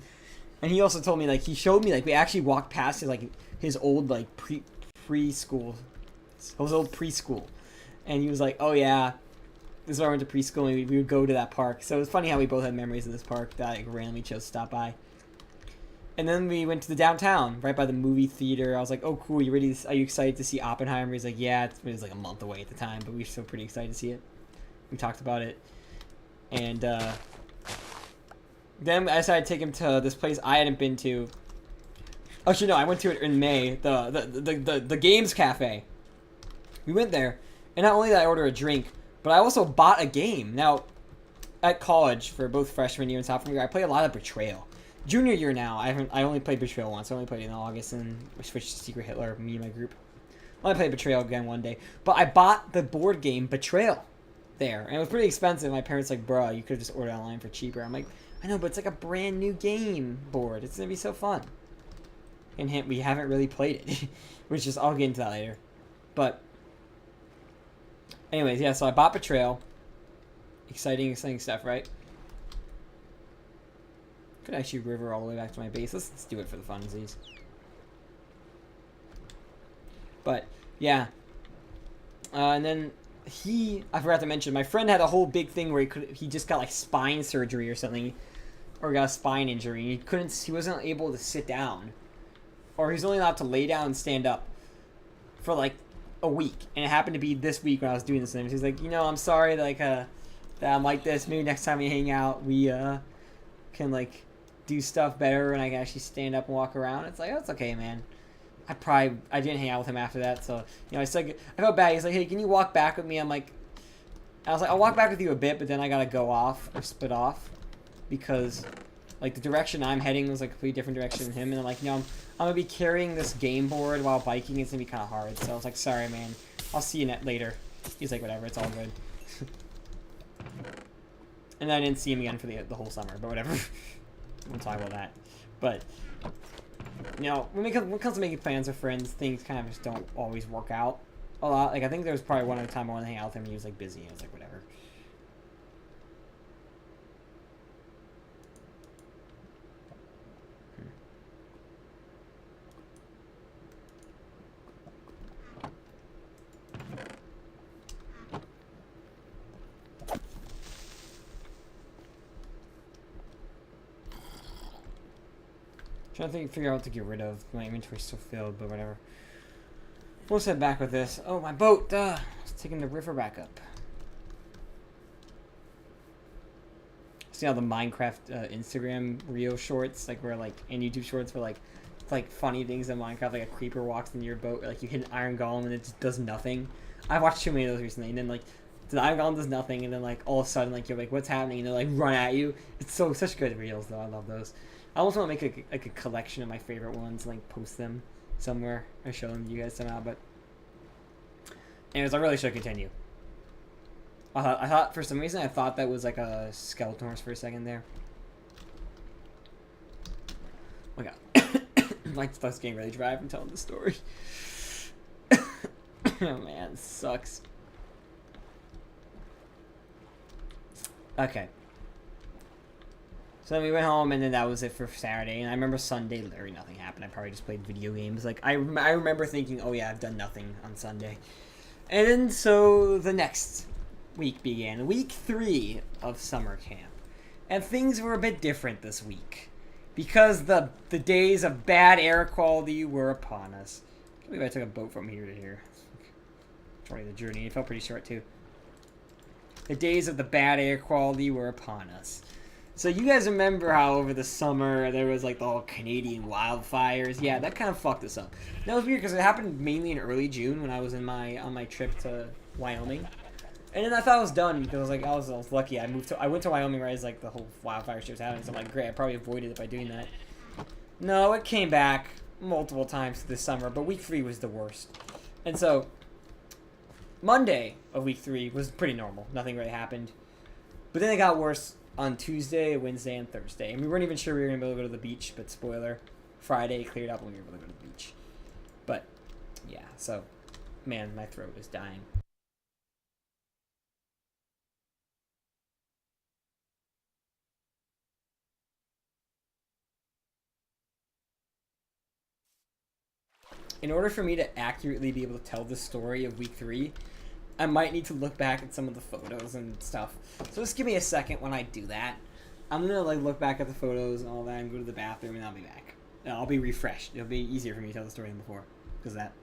A: And he also told me he showed me we actually walked past his old preschool, his old preschool, And he was like, "Oh yeah, this is where I went to preschool, and we would go to that park." So it was funny how we both had memories of this park that I like, randomly chose to stop by. And then we went to the downtown, right by the movie theater. I was like, "Oh, cool! You ready? Are you excited to see Oppenheimer?" He's like, "Yeah." It was like a month away at the time, but we were still pretty excited to see it. We talked about it, and then I decided to take him to this place I hadn't been to. Actually, no, I went to it in May. The Games Cafe. We went there, and not only did I order a drink, but I also bought a game. Now, at college for both freshman year and sophomore year, I played a lot of Betrayal. Junior year now, I only played Betrayal once. I only played it in August, and we switched to Secret Hitler. Me and my group. I only played Betrayal again one day, but I bought the board game Betrayal there, and it was pretty expensive. My parents like, "Bruh, you could have just ordered online for cheaper." I'm like, "I know, but it's like a brand new game board. It's gonna be so fun." And hint, we haven't really played it, which is I'll get into that later. But anyways, yeah. So I bought Betrayal. Exciting stuff, right? Could actually river all the way back to my base. Let's do it for the funsies. But yeah, and then I forgot to mention, my friend had a whole big thing where he just got like spine surgery or something, or got a spine injury. He wasn't able to sit down, or he's only allowed to lay down and stand up for like a week. And it happened to be this week when I was doing this. And he's like, I'm sorry, like that I'm like this. Maybe next time we hang out, we can like do stuff better and I can actually stand up and walk around. It's like, oh, it's okay, man. I didn't hang out with him after that, so I felt bad. He's like, "Hey, can you walk back with me?" I was like, "I'll walk back with you a bit, but then I gotta go off or split off because like the direction I'm heading was like a completely different direction than him." And I'm like, "No, I'm gonna be carrying this game board while biking. It's gonna be kind of hard." So I was like, "Sorry, man. I'll see you later." He's like, "Whatever, it's all good." And I didn't see him again for the whole summer, but whatever. We'll talk about that. But when it comes to making plans with friends, things kind of just don't always work out a lot. Like, I think there was probably one other time I wanted to hang out with him and he was, like, busy. I was like, whatever. Trying to figure out what to get rid of. My inventory's still filled, but whatever. We'll set back with this. Oh, my boat! It's taking the river back up. See how the Minecraft Instagram reel shorts, like, and YouTube shorts were like funny things in Minecraft, like a creeper walks into your boat, or like you hit an iron golem and it just does nothing. I've watched too many of those recently, and then like the iron golem does nothing, and then like all of a sudden like you're like, what's happening? And they like run at you. It's such good reels though. I love those. I also want to make a collection of my favorite ones, like post them somewhere or show them to you guys somehow. But anyways, I really should continue. I thought for some reason I thought that was like a skeleton horse for a second there. Oh my god, my stuff's getting really dry from telling the story. Oh man, this sucks. Okay. So then we went home, and then that was it for Saturday. And I remember Sunday, literally nothing happened. I probably just played video games. Like, I remember thinking, oh yeah, I've done nothing on Sunday. And then, so the next week began. Week 3 of summer camp. And things were a bit different this week. Because the days of bad air quality were upon us. I can't believe I took a boat from here to here. 20 the journey. It felt pretty short, too. The days of the bad air quality were upon us. So you guys remember how over the summer there was like the whole Canadian wildfires? Yeah, that kind of fucked us up. That was weird because it happened mainly in early June when I was on my trip to Wyoming, and then I thought I was done because I was lucky. I went to Wyoming right as like the whole wildfire shit was happening. So I'm like, great, I probably avoided it by doing that. No, it came back multiple times this summer, but week 3 was the worst, and so Monday of week 3 was pretty normal. Nothing really happened, but then it got worse on Tuesday, Wednesday, and Thursday. And we weren't even sure we were going to be able to go to the beach, but spoiler, Friday cleared up and we were able to go to the beach. But, yeah, so, man, my throat is dying. In order for me to accurately be able to tell the story of week 3, I might need to look back at some of the photos and stuff. So just give me a second when I do that. I'm gonna like look back at the photos and all that and go to the bathroom and I'll be back. I'll be refreshed. It'll be easier for me to tell the story than before because of that.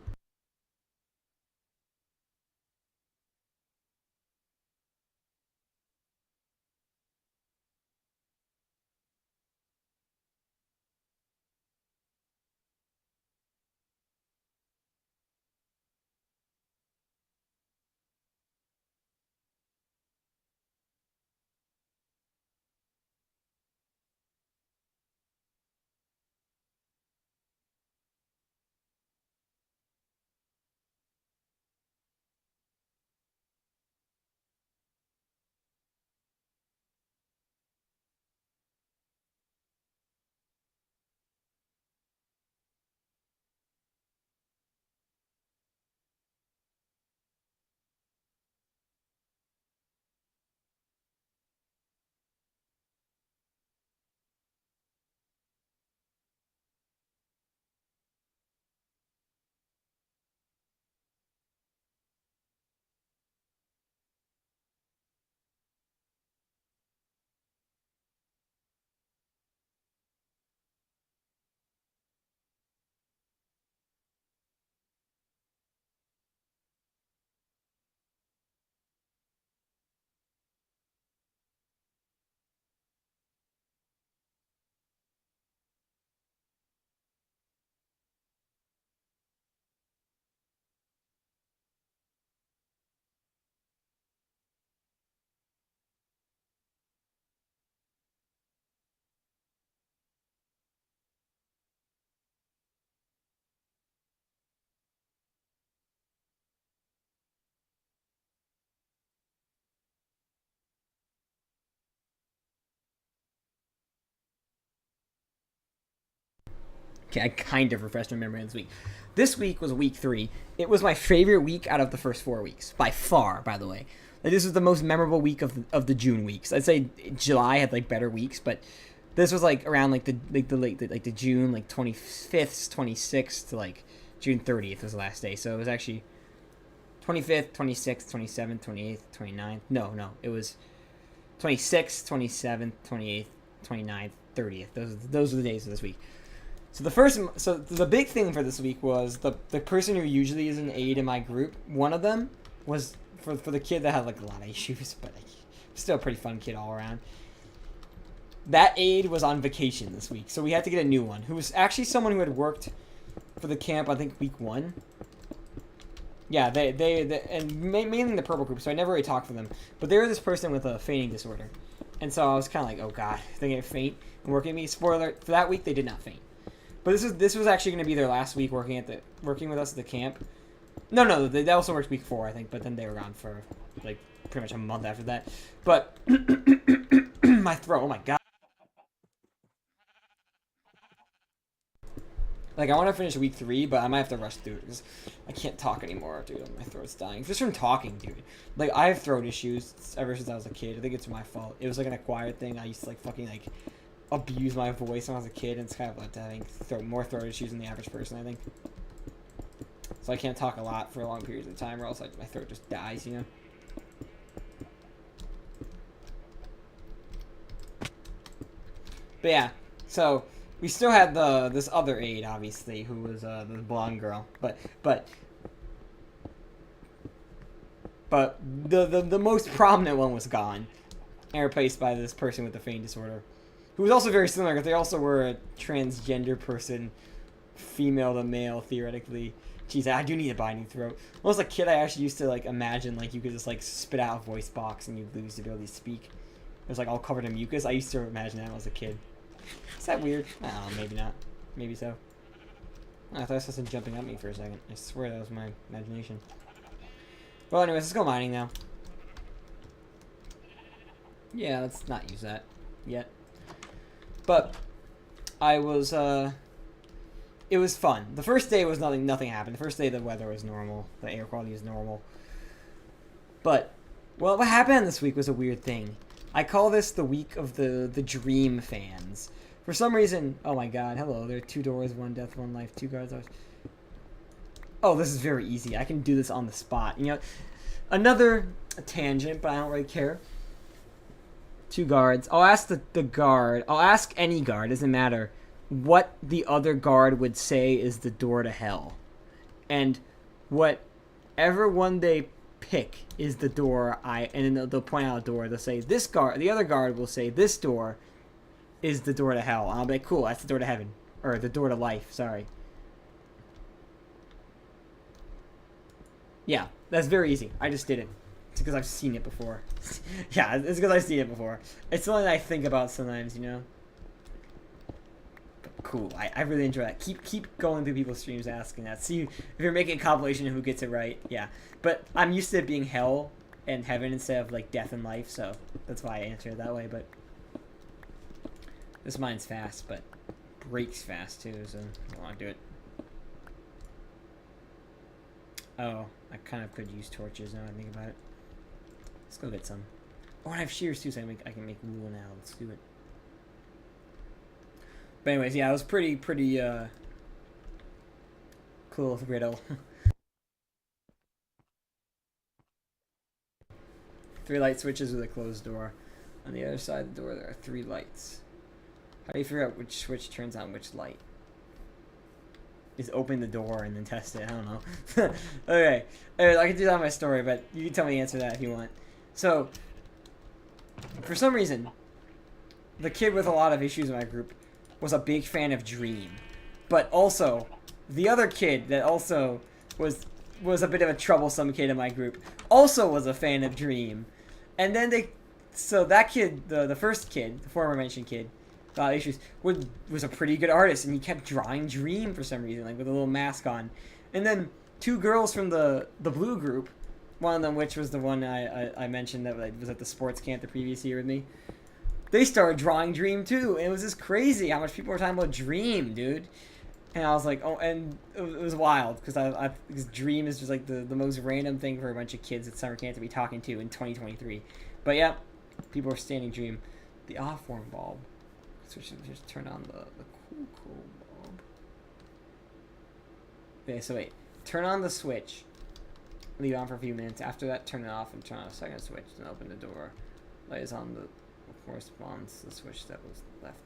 A: Okay, I kind of refreshed my memory this week. This week was week 3. It was my favorite week out of the first 4 weeks, by far. By the way, like, this was the most memorable week of the June weeks. I'd say July had like better weeks, but this was like around like the June like 25th, 26th to like June 30th was the last day. So it was actually 25th, 26th, 27th, 28th, 29th. No, it was 26th, 27th, 28th, 29th, 30th. Those are the days of this week. So the big thing for this week was the person who usually is an aide in my group. One of them was for the kid that had like a lot of issues, but like, still a pretty fun kid all around. That aide was on vacation this week, so we had to get a new one, who was actually someone who had worked for the camp, I think, week 1. Yeah, they and mainly the purple group, so I never really talked to them. But they were this person with a fainting disorder. And so I was kind of like, oh god, they're going to faint and working with me. Spoiler, for that week, they did not faint. But this was actually going to be their last week working with us at the camp. No, they also worked week 4, I think, but then they were gone for, like, pretty much a month after that. But, my throat, oh my god. Like, I want to finish week 3, but I might have to rush through it, because I can't talk anymore, dude. My throat's dying. Just from talking, dude. Like, I have throat issues ever since I was a kid. I think it's my fault. It was, like, an acquired thing. I used to, like, fucking, like, abuse my voice when I was a kid, and it's kind of led to having more throat issues than the average person, I think. So I can't talk a lot for long periods of time, or else like my throat just dies, you know. But yeah, so we still had this other aide, obviously, who was the blonde girl, but the most prominent one was gone, and replaced by this person with the fainting disorder, who was also very similar, because they also were a transgender person, female to male, theoretically. Jeez, I do need a binding throat. When I was a kid, I actually used to, like, imagine, like, you could just, like, spit out a voice box and you'd lose the ability to speak. It was, like, all covered in mucus. I used to imagine that when I was a kid. Is that weird? I don't know, maybe not. Maybe so. I thought I saw something jumping at me for a second. I swear that was my imagination. Well, anyways, let's go mining now. Yeah, let's not use that yet. But I was, it was fun. The first day was nothing happened. The first day the weather was normal. The air quality was normal. But, well, what happened this week was a weird thing. I call this the week of the dream fans. For some reason, oh my god, hello, there are 2 doors, 1 death, 1 life, 2 guards. Oh, this is very easy. I can do this on the spot. You know, Another tangent, but I don't really care. 2 guards. I'll ask the guard. I'll ask any guard, doesn't matter, what the other guard would say is the door to hell. And whatever one they pick is the door and then they'll point out a door. They'll say this guard, the other guard will say this door is the door to hell. I'll be like, cool, that's the door to heaven. Or the door to life, sorry. Yeah, that's very easy. I just did it. It's because I've seen it before. Yeah, it's because I've seen it before. It's something I think about sometimes, you know? But cool. I really enjoy that. Keep going through people's streams asking that. See if you're making a compilation of who gets it right. Yeah. But I'm used to it being hell and heaven instead of, like, death and life, so that's why I answer it that way, but this mine's fast, but breaks fast, too, so I don't want to do it. Oh, I kind of could use torches now I think about it. Let's go get some. Oh, and I have shears too, so I can make wool now. Let's do it. But anyways, yeah, it was pretty cool riddle. 3 light switches with a closed door. On the other side of the door, there are 3 lights. How do you figure out which switch turns on which light? Just open the door and then test it. I don't know. Okay. I can do that on my story, but you can tell me the answer to that if you want. So, for some reason, the kid with a lot of issues in my group was a big fan of Dream. But also, the other kid that also was a bit of a troublesome kid in my group also was a fan of Dream. And then so that kid, the first kid, the former mentioned kid, issues, was a pretty good artist, and he kept drawing Dream for some reason, like with a little mask on. And then 2 girls from the blue group, one of them which was the one I mentioned that was at the sports camp the previous year with me, they started drawing Dream too, and it was just crazy how much people were talking about Dream, dude. And I was like, oh, and it was wild, because Dream is just like the most random thing for a bunch of kids at summer camp to be talking to in 2023. But yeah, people are standing Dream. The off-form bulb. So we should just turn on the cool bulb. Okay, so wait. Turn on the switch. Leave it on for a few minutes. After that, turn it off and turn on a second switch. Then open the door. Light is on the corresponds to the switch that was left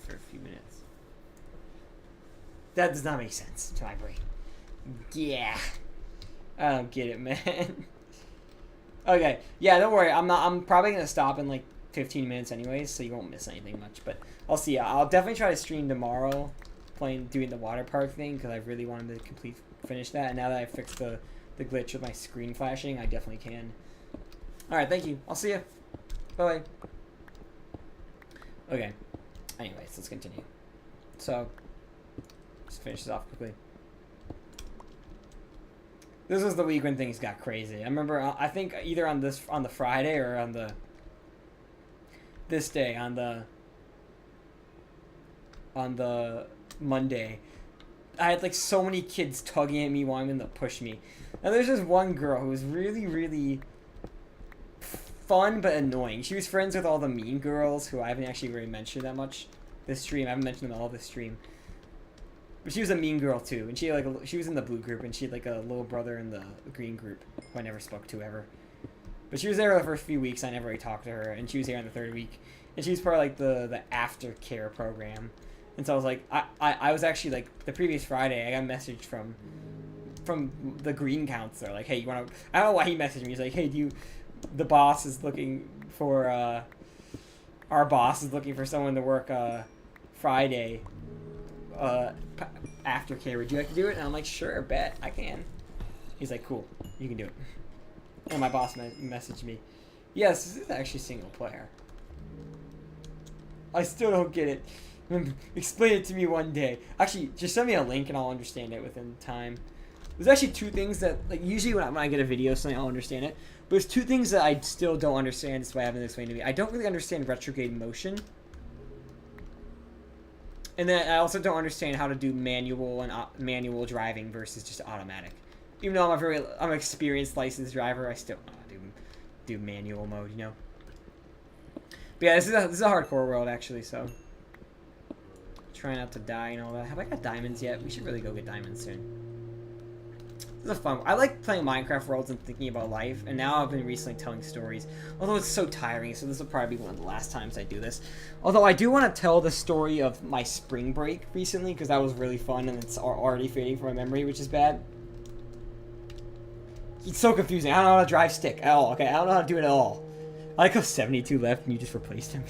A: for a few minutes. That does not make sense to my brain. Yeah. I don't get it, man. Okay, yeah, don't worry. I'm probably gonna stop in like 15 minutes anyways, so you won't miss anything much. But I'll see. I'll definitely try to stream tomorrow, doing the water park thing, because I really wanted to finish that. And now that I fixed the glitch with my screen flashing, I definitely can. All right, thank you. I'll see you. Bye. Okay. Anyways, let's continue. So, let's finish this off quickly. This was the week when things got crazy. I remember, I think either on the Friday or on this day, on the Monday, I had like so many kids tugging at me, wanting to push me. And there's just one girl who was really, really fun but annoying. She was friends with all the mean girls, who I haven't actually really mentioned that much this stream. I haven't mentioned them all this stream. But she was a mean girl too, and she was in the blue group, and she had like a little brother in the green group who I never spoke to ever. But she was there the first few weeks. I never really talked to her, and she was here on the 3rd week, and she was part of like the aftercare program. And so I was like, I was actually like the previous Friday, I got a message from the green counselor, like, hey, you want to? I don't know why he messaged me. He's like, hey, the boss is looking for our boss is looking for someone to work Friday. Aftercare, would you like to do it? And I'm like, sure, bet I can. He's like, cool, you can do it. And my boss messaged me, yes, this is actually single player. I still don't get it. Explain it to me one day. Actually, just send me a link and I'll understand it within time. There's actually 2 things that, like, usually when I get a video something, I'll understand it. But there's 2 things that I still don't understand, that's why I haven't explained to me. I don't really understand retrograde motion. And then I also don't understand how to do manual driving versus just automatic. Even though I'm an experienced licensed driver, I still don't know how to do manual mode, you know. But yeah, this is a hardcore world actually, so try not to die and all that. Have I got diamonds yet? We should really go get diamonds soon. This is fun. I like playing Minecraft worlds and thinking about life, and now I've been recently telling stories. Although it's so tiring, so this will probably be one of the last times I do this. Although I do want to tell the story of my spring break recently, because that was really fun, and it's already fading from my memory, which is bad. It's so confusing. I don't know how to drive stick at all, okay? I don't know how to do it at all. I like how 72 left, and you just replaced him.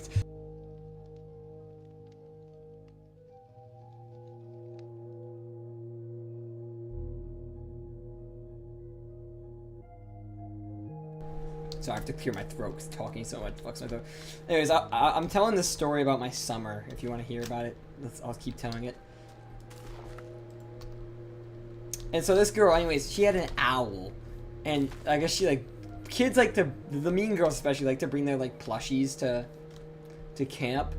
A: So I have to clear my throat because talking so much fucks my throat. Anyways, I'm telling this story about my summer. If you want to hear about it, I'll keep telling it. And so this girl, anyways, she had an owl. And I guess she, like, kids like to, the mean girls especially, like to bring their, like, plushies to camp.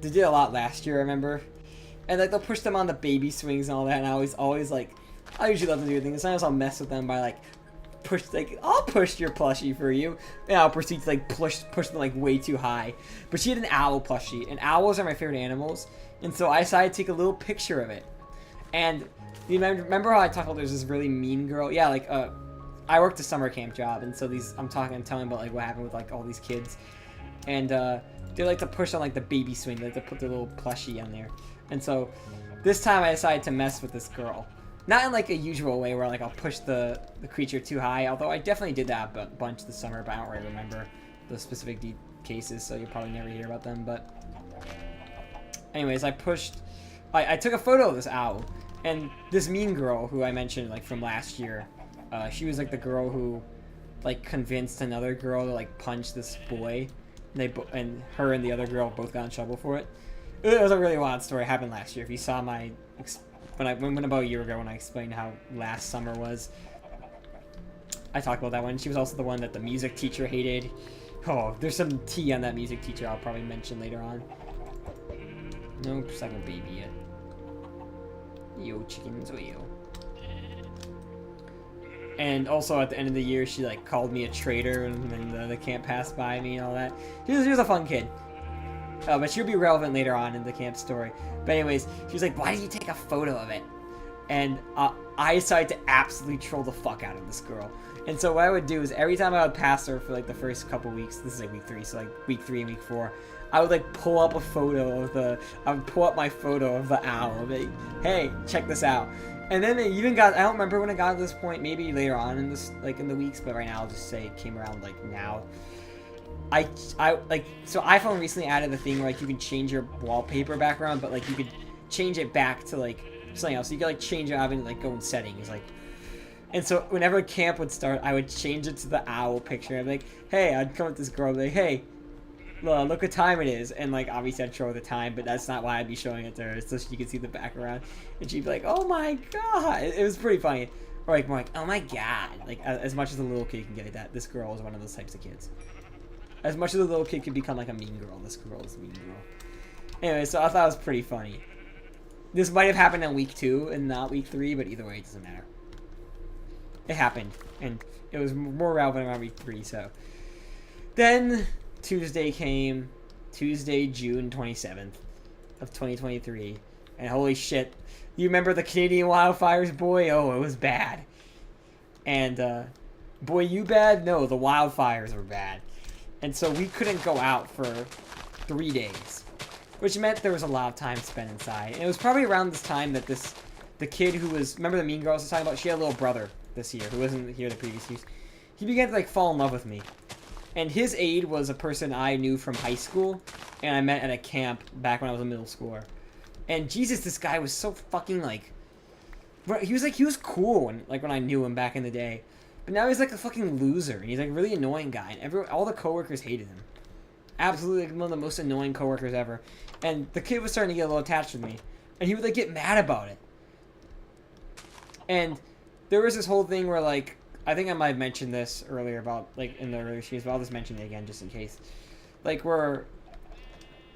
A: They did a lot last year, I remember. And, like, they'll push them on the baby swings and all that. And I always, like, I usually love to do things. Sometimes I'll mess with them by, like, I'll push your plushie for you, and I'll proceed to like push them like way too high. But she had an owl plushie, and owls are my favorite animals, and so I decided to take a little picture of it. And you remember how I talked about there's this really mean girl? Yeah, like I worked a summer camp job, and so I'm telling about like what happened with like all these kids, and they like to push on like the baby swing, they like to put their little plushie on there. And so this time I decided to mess with this girl. Not in like a usual way where like I'll push the creature too high, although I definitely did that a bunch this summer, but I don't really remember the specific cases, so you'll probably never hear about them. But anyways, I took a photo of this owl, and this mean girl who I mentioned like from last year, she was like the girl who like convinced another girl to like punch this boy, and her and the other girl both got in trouble for it. It was a really wild story. It happened last year. If you saw my when about a year ago when I explained how last summer was, I talked about that one. She was also the one that the music teacher hated. Oh, there's some tea on that music teacher I'll probably mention later on. No second baby yet. Yo, chickens, oh yo. And also at the end of the year, she like called me a traitor, and then the camp passed by me and all that. She was a fun kid. But she'll be relevant later on in the camp story. But anyways, she was like, why did you take a photo of it? And I decided to absolutely troll the fuck out of this girl. And so what I would do is every time I would pass her for like the first couple weeks, this is like week 3, so like week 3 and week 4, I would like pull up my photo of the owl and be like, hey, check this out. And then it even got, I don't remember when it got to this point, maybe later on in this, like in the weeks, but right now I'll just say it came around like now. So iPhone recently added the thing where like you can change your wallpaper background, but like you could change it back to like something else. So you could like change it, having like go in settings, like. And so whenever camp would start, I would change it to the owl picture. I'd be like, hey, I'd come with this girl, I'd be like, hey, look what time it is. And like obviously I'd show her the time, but that's not why I'd be showing it to her, so she could see the background. And she'd be like, oh my god, it was pretty funny. Or like more like, oh my god, like as much as a little kid can get like that, this girl is one of those types of kids. As much as a little kid could become like a mean girl, this girl is a mean girl. Anyway, so I thought it was pretty funny. This might have happened in week 2 and not week 3, but either way, it doesn't matter. It happened, and it was more relevant around week 3, so. Then, Tuesday came, Tuesday, June 27th of 2023, and holy shit, you remember the Canadian wildfires, boy? Oh, it was bad. And, boy, you bad? No, the wildfires were bad. And so we couldn't go out for 3 days, which meant there was a lot of time spent inside. And it was probably around this time that the kid who was, remember the mean girl I was talking about? She had a little brother this year who wasn't here the previous years. He began to like fall in love with me. And his aide was a person I knew from high school, and I met at a camp back when I was a middle schooler. And Jesus, this guy was so fucking like, he was cool when I knew him back in the day. But now he's like a fucking loser, and he's like a really annoying guy, and all the coworkers hated him. Absolutely like, one of the most annoying coworkers ever. And the kid was starting to get a little attached with me, and he would like get mad about it. And there was this whole thing where like, I think I might have mentioned this earlier about like in the earlier series, but I'll just mention it again just in case. Like where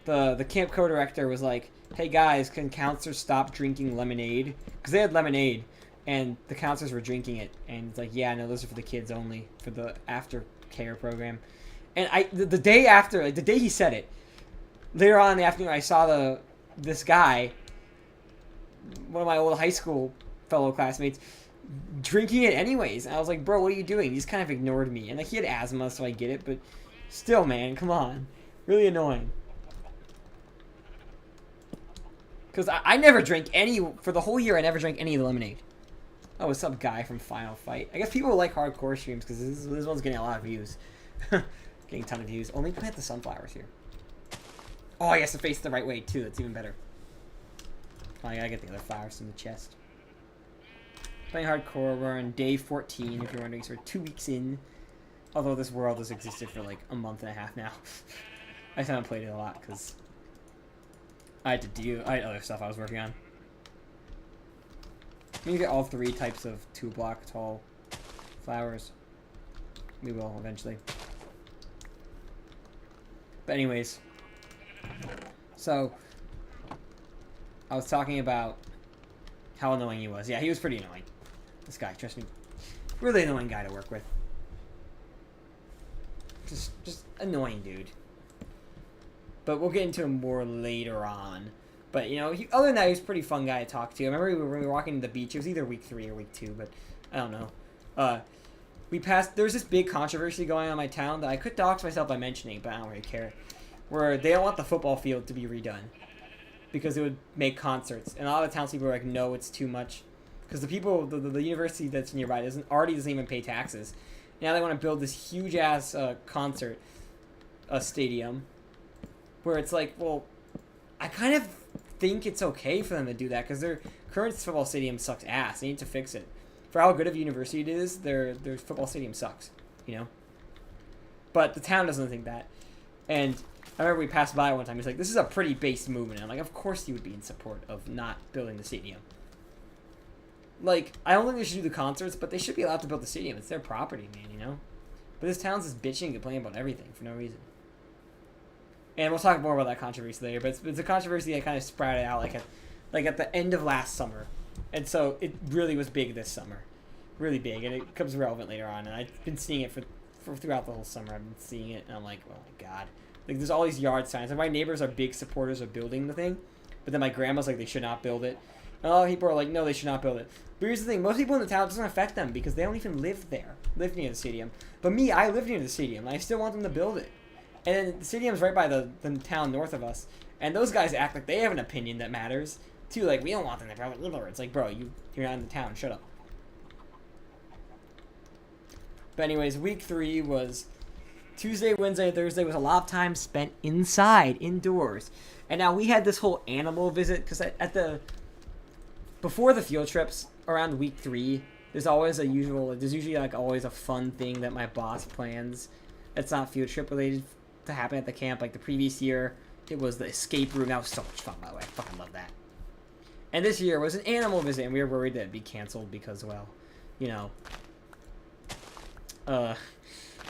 A: the camp co-director was like, hey guys, can counselors stop drinking lemonade? Because they had lemonade. And the counselors were drinking it, and it's like, yeah, no, those are for the kids only, for the aftercare program. And the day after, like the day he said it, later on in the afternoon, I saw this guy, one of my old high school fellow classmates, drinking it anyways. And I was like, bro, what are you doing? He just kind of ignored me. And like, he had asthma, so I get it, but still, man, come on. Really annoying. Because I never drank any, for the whole year, I never drank any lemonade. Oh, what's up, guy from Final Fight? I guess people like hardcore streams because this one's getting a lot of views. Getting a ton of views. Oh, maybe plant the sunflowers here. Oh, I guess to face the right way, too. That's even better. Oh, I gotta get the other flowers from the chest. Playing hardcore, we're on day 14, if you're wondering, so we're 2 weeks in. Although this world has existed for like a month and a half now. I haven't played it a lot because I had other stuff I was working on. We get all 3 types of 2-block tall flowers. We will eventually. But anyways, so I was talking about how annoying he was. Yeah, he was pretty annoying. This guy, trust me, really annoying guy to work with. Just annoying dude. But we'll get into him more later on. But, you know, other than that, he was a pretty fun guy to talk to. I remember we were walking to the beach. It was either week 3 or week 2, but I don't know. There was this big controversy going on in my town that I could dox myself by mentioning, but I don't really care. Where they don't want the football field to be redone because it would make concerts. And a lot of the townspeople are like, no, it's too much. Because the university that's nearby doesn't even pay taxes. Now they want to build this huge-ass concert stadium where it's like, well, I kind of think it's okay for them to do that because their current football stadium sucks ass. They need to fix it. For how good of a university it is, their football stadium sucks, you know? But the town doesn't think that. And I remember we passed by one time. He's like, this is a pretty base movement. And I'm like, of course you would be in support of not building the stadium. Like, I don't think they should do the concerts, but they should be allowed to build the stadium. It's their property, man, you know? But this town's just bitching and complaining about everything for no reason. And we'll talk more about that controversy later, but it's a controversy that kind of sprouted out like at the end of last summer. And so it really was big this summer. Really big, and it becomes relevant later on. And I've been seeing it for throughout the whole summer. I've been seeing it, and I'm like, oh my god. Like, there's all these yard signs. And my neighbors are big supporters of building the thing, but then my grandma's like, they should not build it. And a lot of people are like, no, they should not build it. But here's the thing, most people in the town, it doesn't affect them because they don't even live near the stadium. But me, I live near the stadium, and I still want them to build it. And then the stadium's right by the town north of us. And those guys act like they have an opinion that matters, too. Like, we don't want them to build it either. It's like, bro, you're not in the town. Shut up. But anyways, week 3 was Tuesday, Wednesday, and Thursday was a lot of time spent indoors. And now we had this whole animal visit, because before the field trips, around week 3, there's usually like always a fun thing that my boss plans. It's not field trip related to happen at the camp. Like the previous year, it was the escape room. That was so much fun, by the way. I fucking love that. And this year was an animal visit, and we were worried that it'd be canceled because, well, you know,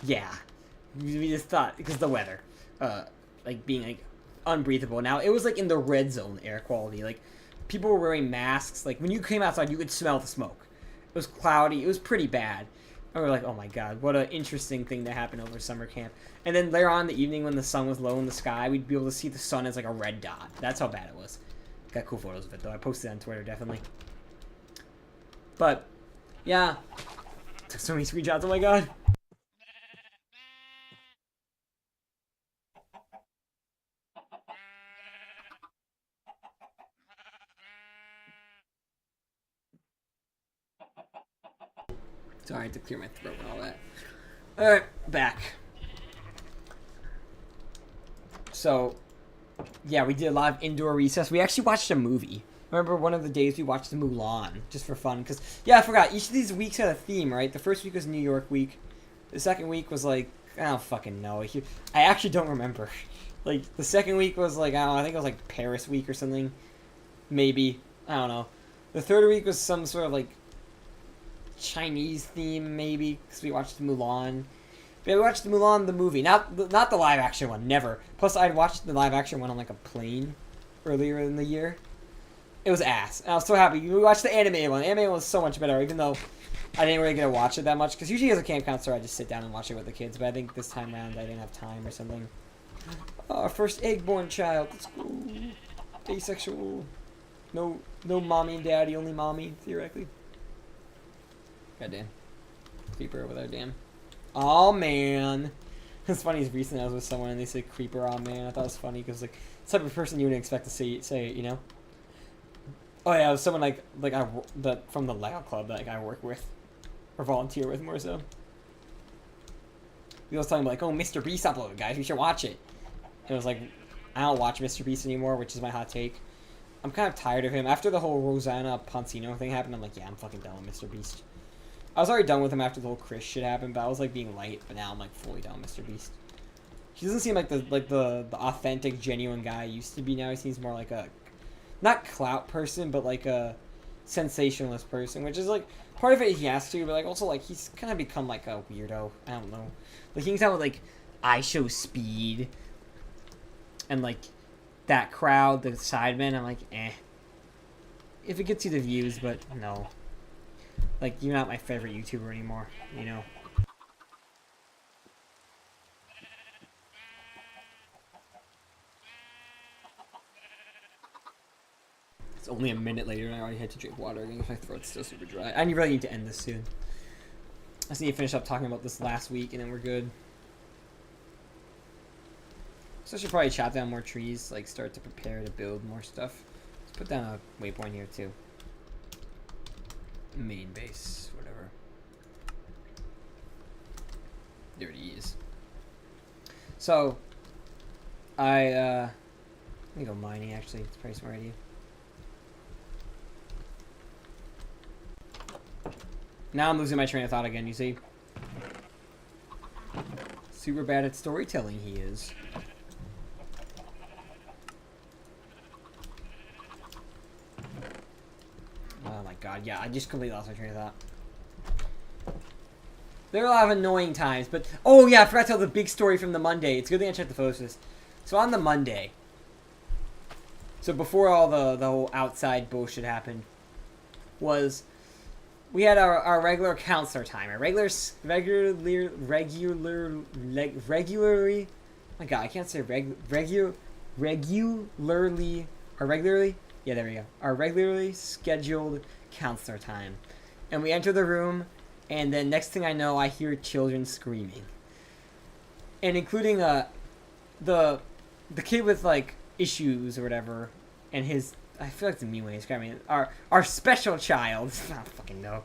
A: yeah. We just thought, because the weather, like, being, like, unbreathable. Now, it was, like, in the red zone air quality. Like, people were wearing masks. Like, when you came outside, you could smell the smoke. It was cloudy. It was pretty bad. And we were like, oh my god, what an interesting thing to happen over summer camp. And then later on in the evening when the sun was low in the sky, we'd be able to see the sun as like a red dot. That's how bad it was. Got cool photos of it though. I posted it on Twitter, definitely. But, yeah. Took so many screenshots, oh my god. Sorry, I had to clear my throat and all that. Alright, back. So, yeah, we did a lot of indoor recess. We actually watched a movie. Remember one of the days we watched Mulan, just for fun. Because, yeah, I forgot. Each of these weeks had a theme, right? The first week was New York week. The second week was like, I don't fucking know. I actually don't remember. Like, the second week was like, I don't know, I think it was like Paris week or something. Maybe. I don't know. The third week was some sort of like Chinese theme, maybe, because we watched Mulan. But we watched Mulan the movie, not the live action one, never. Plus, I'd watched the live action one on like a plane earlier in the year. It was ass, and I was so happy. We watched the animated one. The animated one was so much better, even though I didn't really get to watch it that much. Because usually as a camp counselor, I just sit down and watch it with the kids. But I think this time around, I didn't have time or something. Our first egg-born child. Let's go. Asexual. No mommy and daddy, only mommy, theoretically. Goddamn. Creeper over there, damn. Oh man. It's funny, recently I was with someone and they said creeper, oh man. I thought it was funny because like the type of person you wouldn't expect to say it, you know? Oh yeah, it was someone from the Lego club that like, I work with. Or volunteer with more so. He was talking like, oh, Mr. Beast uploaded, guys, we should watch it. And it was like, I don't watch Mr. Beast anymore, which is my hot take. I'm kind of tired of him. After the whole Rosanna Pansino thing happened, I'm like, yeah, I'm fucking done with Mr. Beast. I was already done with him after the whole Chris shit happened, but I was like being light, but now I'm like fully done with Mr. Beast. He doesn't seem like the authentic, genuine guy he used to be now. He seems more like a, not clout person, but like a sensationalist person, which is like, part of it he has to, but like also like he's kind of become like a weirdo. I don't know. Like he hangs out with like I Show Speed and like that crowd, the Sidemen. I'm like, eh. If it gets you the views, but no. Like you're not my favorite YouTuber anymore, you know. It's only a minute later and I already had to drink water again because my throat's still super dry. I really need to end this soon. I just need to finish up talking about this last week and then we're good. So I should probably chop down more trees, like start to prepare to build more stuff. Let's put down a waypoint here too. Main base, whatever. There it is. So, let me go mining actually, it's a pretty smart idea. Now I'm losing my train of thought again, you see? Super bad at storytelling he is. Oh my god, yeah, I just completely lost my train of thought. There are a lot of annoying times, but... Oh yeah, I forgot to tell the big story from the Monday. It's a good thing I checked the photos. So on the Monday... So before all the whole outside bullshit happened... Was... We had our regular counselor time. Our regularly... Oh my god, I can't say regularly... Or regularly... Yeah, there we go. Our regularly scheduled counselor time. And we enter the room, and then next thing I know, I hear children screaming. And including the kid with, like, issues or whatever, and his... I feel like it's a mean way to describe me. Our special child... I don't fucking know.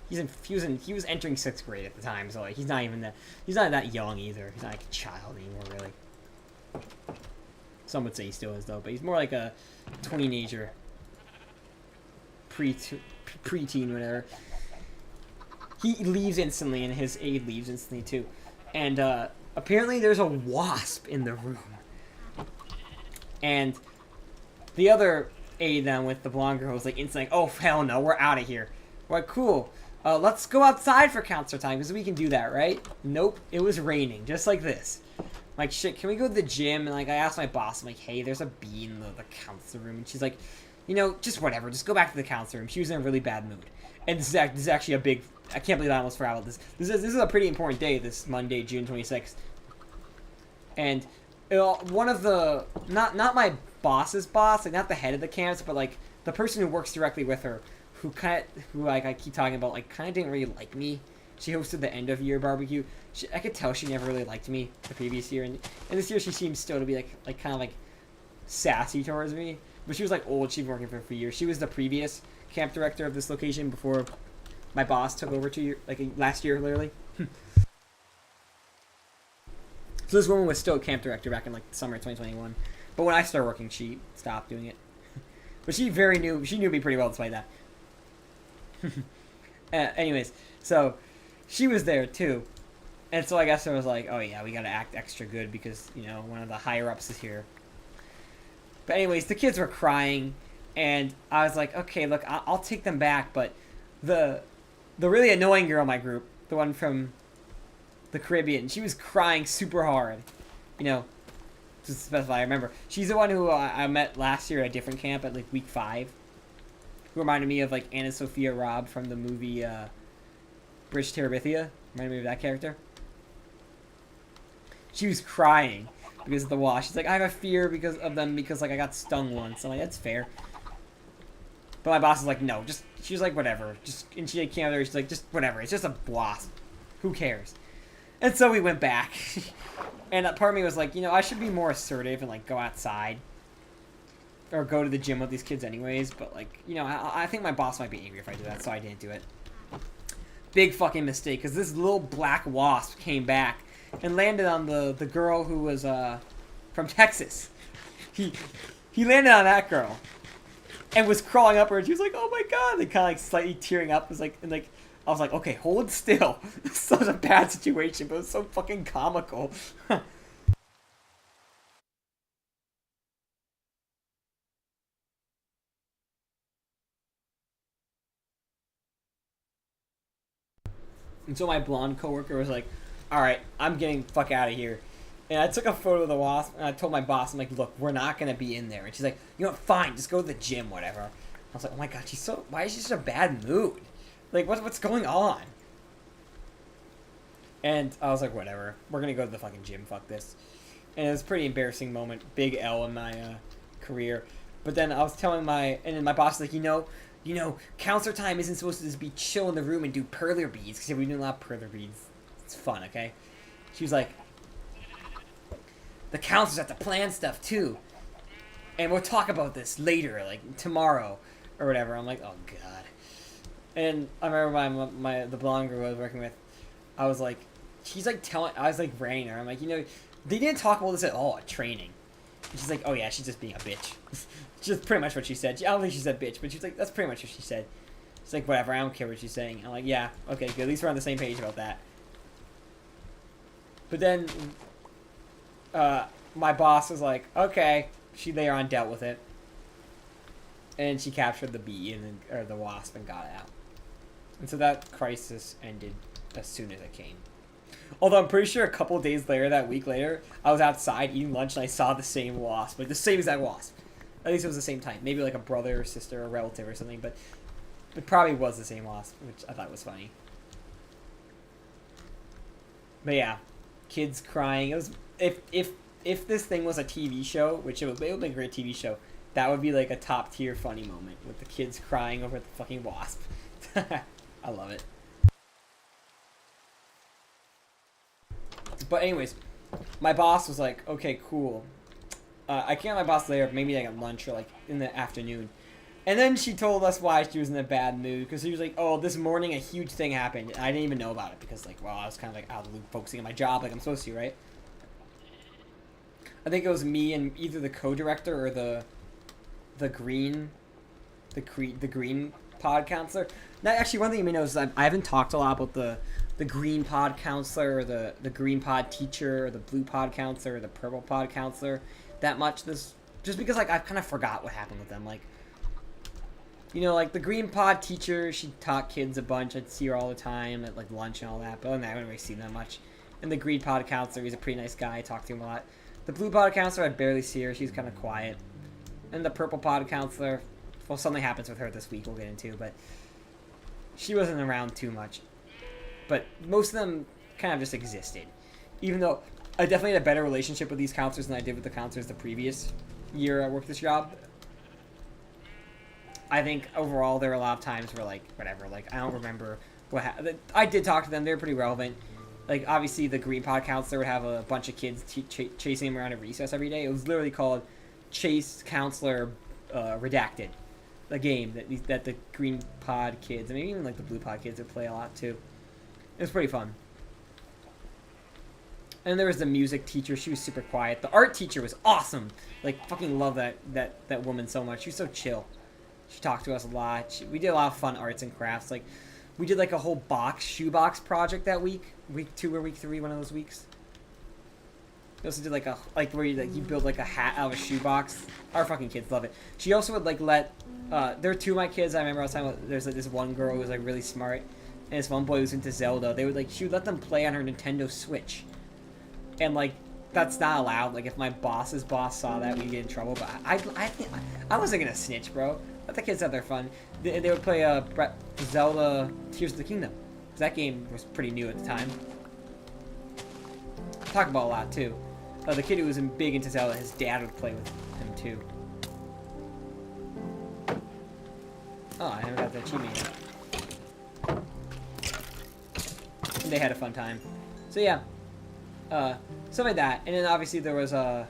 A: He was entering 6th grade at the time, so like he's not that young either. He's not like a child anymore, really. Some would say he still is though, but he's more like a teenager, preteen, whatever. He leaves instantly, and his aide leaves instantly too. And apparently, there's a wasp in the room. And the other aide then with the blonde girl was like instantly, "Oh hell no, we're out of here." We're like, cool. Let's go outside for counselor time, because we can do that, right? Nope, it was raining, just like this. Like, shit, can we go to the gym? And, like, I asked my boss, I'm like, hey, there's a bee in the counselor room. And she's like, you know, just whatever, just go back to the counselor room. She was in a really bad mood. And this is actually a big, I can't believe I almost forgot about this. This is a pretty important day, this Monday, June 26th. And one of the, not my boss's boss, like, not the head of the camps, but, like, the person who works directly with her, who like I keep talking about, like, kind of didn't really like me. She hosted the end of year barbecue. I could tell she never really liked me the previous year, and this year she seems still to be like kind of like sassy towards me. But she was like old. She'd been working for a few years. She was the previous camp director of this location before my boss took over last year, literally. So this woman was still a camp director back in like the summer of 2021. But when I started working, she stopped doing it. But she knew me pretty well despite that. Anyways, so she was there too, and so I guess I was like, oh yeah, we gotta act extra good because, you know, one of the higher ups is here. But anyways, the kids were crying, and I was like, okay, look, I'll take them back, but the really annoying girl in my group, the one from the Caribbean, she was crying super hard, you know, to specify. I remember she's the one who I met last year at a different camp at like week 5. Who reminded me of, like, Anna Sophia Robb from the movie, Bridge to Terabithia. Reminded me of that character. She was crying because of the wasp. She's like, I have a fear because of them because, like, I got stung once. I'm like, that's fair. But my boss was like, no, just, she was like, whatever. Just, and she came out there, she's like, just whatever. It's just a wasp. Who cares? And so we went back. And part of me was like, you know, I should be more assertive and, like, go outside. Or go to the gym with these kids anyways. But, like, you know, I think my boss might be angry if I do that, so I didn't do it. Big fucking mistake, because this little black wasp came back and landed on the girl who was from Texas. He landed on that girl and was crawling up her, and she was like, "Oh my god!" And kind of like slightly tearing up. It was like, and like I was like, "Okay, hold still." It's such a bad situation, but it was so fucking comical. And so my blonde coworker was like, "All right, I'm getting the fuck out of here." And I took a photo of the wasp, and I told my boss, I'm like, "Look, we're not gonna be in there." And she's like, "You know what? Fine, just go to the gym, whatever." I was like, "Oh my god, why is she such a bad mood? Like, what's going on?" And I was like, "Whatever, we're gonna go to the fucking gym. Fuck this." And it was a pretty embarrassing moment, big L in my career. But then I was telling and then my boss was like, you know, counselor time isn't supposed to just be chill in the room and do perler beads, because we do a lot of perler beads. It's fun, okay? She was like, "The counselors have to plan stuff too, and we'll talk about this later, like tomorrow or whatever." I'm like, "Oh god." And I remember the blonde girl I was working with, I was like, I was like ranting her. I'm like, you know, they didn't talk about this at all at training. And she's like, "Oh yeah, she's just being a bitch." Just pretty much what she said. I don't think she said bitch, but she's like, that's pretty much what she said. She's like, "Whatever, I don't care what she's saying." I'm like, "Yeah, okay, good. At least we're on the same page about that." But then, my boss was like, "Okay." She later on dealt with it, and she captured the bee or the wasp and got it out. And so that crisis ended as soon as it came. Although I'm pretty sure a couple of days later, that week later, I was outside eating lunch and I saw the same wasp, like the same exact wasp. At least it was the same type. Maybe like a brother or sister or relative or something, but it probably was the same wasp, which I thought was funny. But yeah, kids crying. It was if this thing was a TV show, which it would be a great TV show, that would be like a top tier funny moment with the kids crying over the fucking wasp. I love it. But anyways, my boss was like, "Okay, cool." I came to my boss later, maybe like at lunch or like in the afternoon. And then she told us why she was in a bad mood, because she was like, "Oh, this morning a huge thing happened. And I didn't even know about it because, like, well, I was kind of like out of the loop focusing on my job like I'm supposed to, right?" I think it was me and either the co-director or the green pod counselor. Now, actually, one thing you may know is I haven't talked a lot about the green pod counselor or the green pod teacher or the blue pod counselor or the purple pod counselor that much. Just because, like, I kind of forgot what happened with them. Like, you know, like the green pod teacher, she taught kids a bunch. I'd see her all the time at like lunch and all that, but other than that, I haven't really seen them much. And the green pod counselor, he's a pretty nice guy. I talked to him a lot. The blue pod counselor, I'd barely see her. She's kind of quiet. And the purple pod counselor, well, something happens with her this week we'll get into, but she wasn't around too much. But most of them kind of just existed. Even though I definitely had a better relationship with these counselors than I did with the counselors the previous year I worked this job. I think overall there were a lot of times where, like, whatever, like, I don't remember what happened. I did talk to them. They were pretty relevant. Like, obviously the green pod counselor would have a bunch of kids chasing him around at recess every day. It was literally called Chase Counselor Redacted, the game that the green pod kids, and maybe even like the blue pod kids would play a lot too. It was pretty fun. And there was the music teacher. She was super quiet. The art teacher was awesome. Like, fucking love that woman so much. She was so chill. She talked to us a lot. We did a lot of fun arts and crafts. Like, we did like a whole shoebox project that week. Week 2 or week 3, one of those weeks. We also did like where you build like a hat out of a shoebox. Our fucking kids love it. She also would like let there were 2 of my kids I remember I was talking about. There's like this one girl who was like really smart, and this one boy who was into Zelda. She would let them play on her Nintendo Switch. And like that's not allowed. Like if my boss's boss saw that, we'd get in trouble. But I think I wasn't gonna snitch, bro. Let the kids have their fun. They would play Zelda Tears of the Kingdom. That game was pretty new at the time. Talk about a lot too. The kid who was big into Zelda, his dad would play with him too. Oh, I haven't got the achievement yet. They had a fun time. So yeah, stuff like that. And then obviously there was the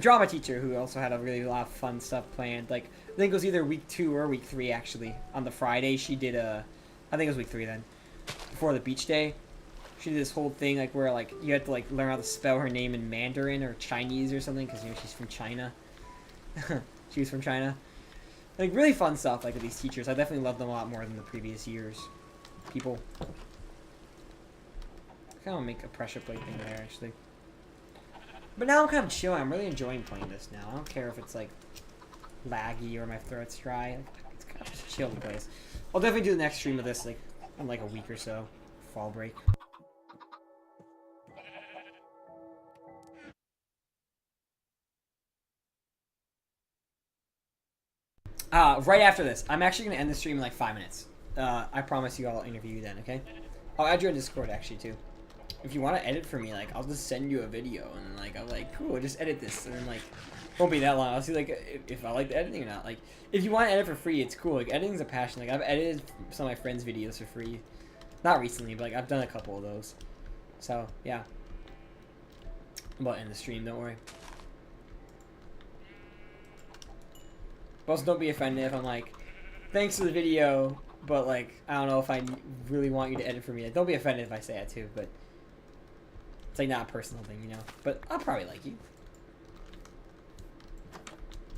A: drama teacher who also had a really lot of fun stuff planned. Like I think it was either week 2 or week 3 actually. On the Friday she did I think it was week 3 then. Before the beach day, she did this whole thing like where like you had to like learn how to spell her name in Mandarin or Chinese or something because you know she's from China. She was from China. Like really fun stuff like with these teachers. I definitely love them a lot more than the previous years. People. I kind of make a pressure plate thing there actually. But now I'm kind of chilling. I'm really enjoying playing this now. I don't care if it's like laggy or my throat's dry. It's kind of just a chill place. I'll definitely do the next stream of this like in like a week or so. Fall break. Right after this, I'm actually going to end the stream in like 5 minutes. I promise you I'll interview you then, okay? I'll add you on Discord actually too. If you want to edit for me, like I'll just send you a video and then like I'm like, cool, just edit this and then like won't be that long. I'll see like if I like the editing or not. Like if you want to edit for free, it's cool. Like editing's a passion. Like I've edited some of my friends' videos for free. Not recently, but like I've done a couple of those. So yeah. I'm about to end the stream, don't worry. But also don't be offended if I'm like, thanks for the video, but like I don't know if I really want you to edit for me. Like, don't be offended if I say that too, but it's like not a personal thing, you know. But I'll probably like you.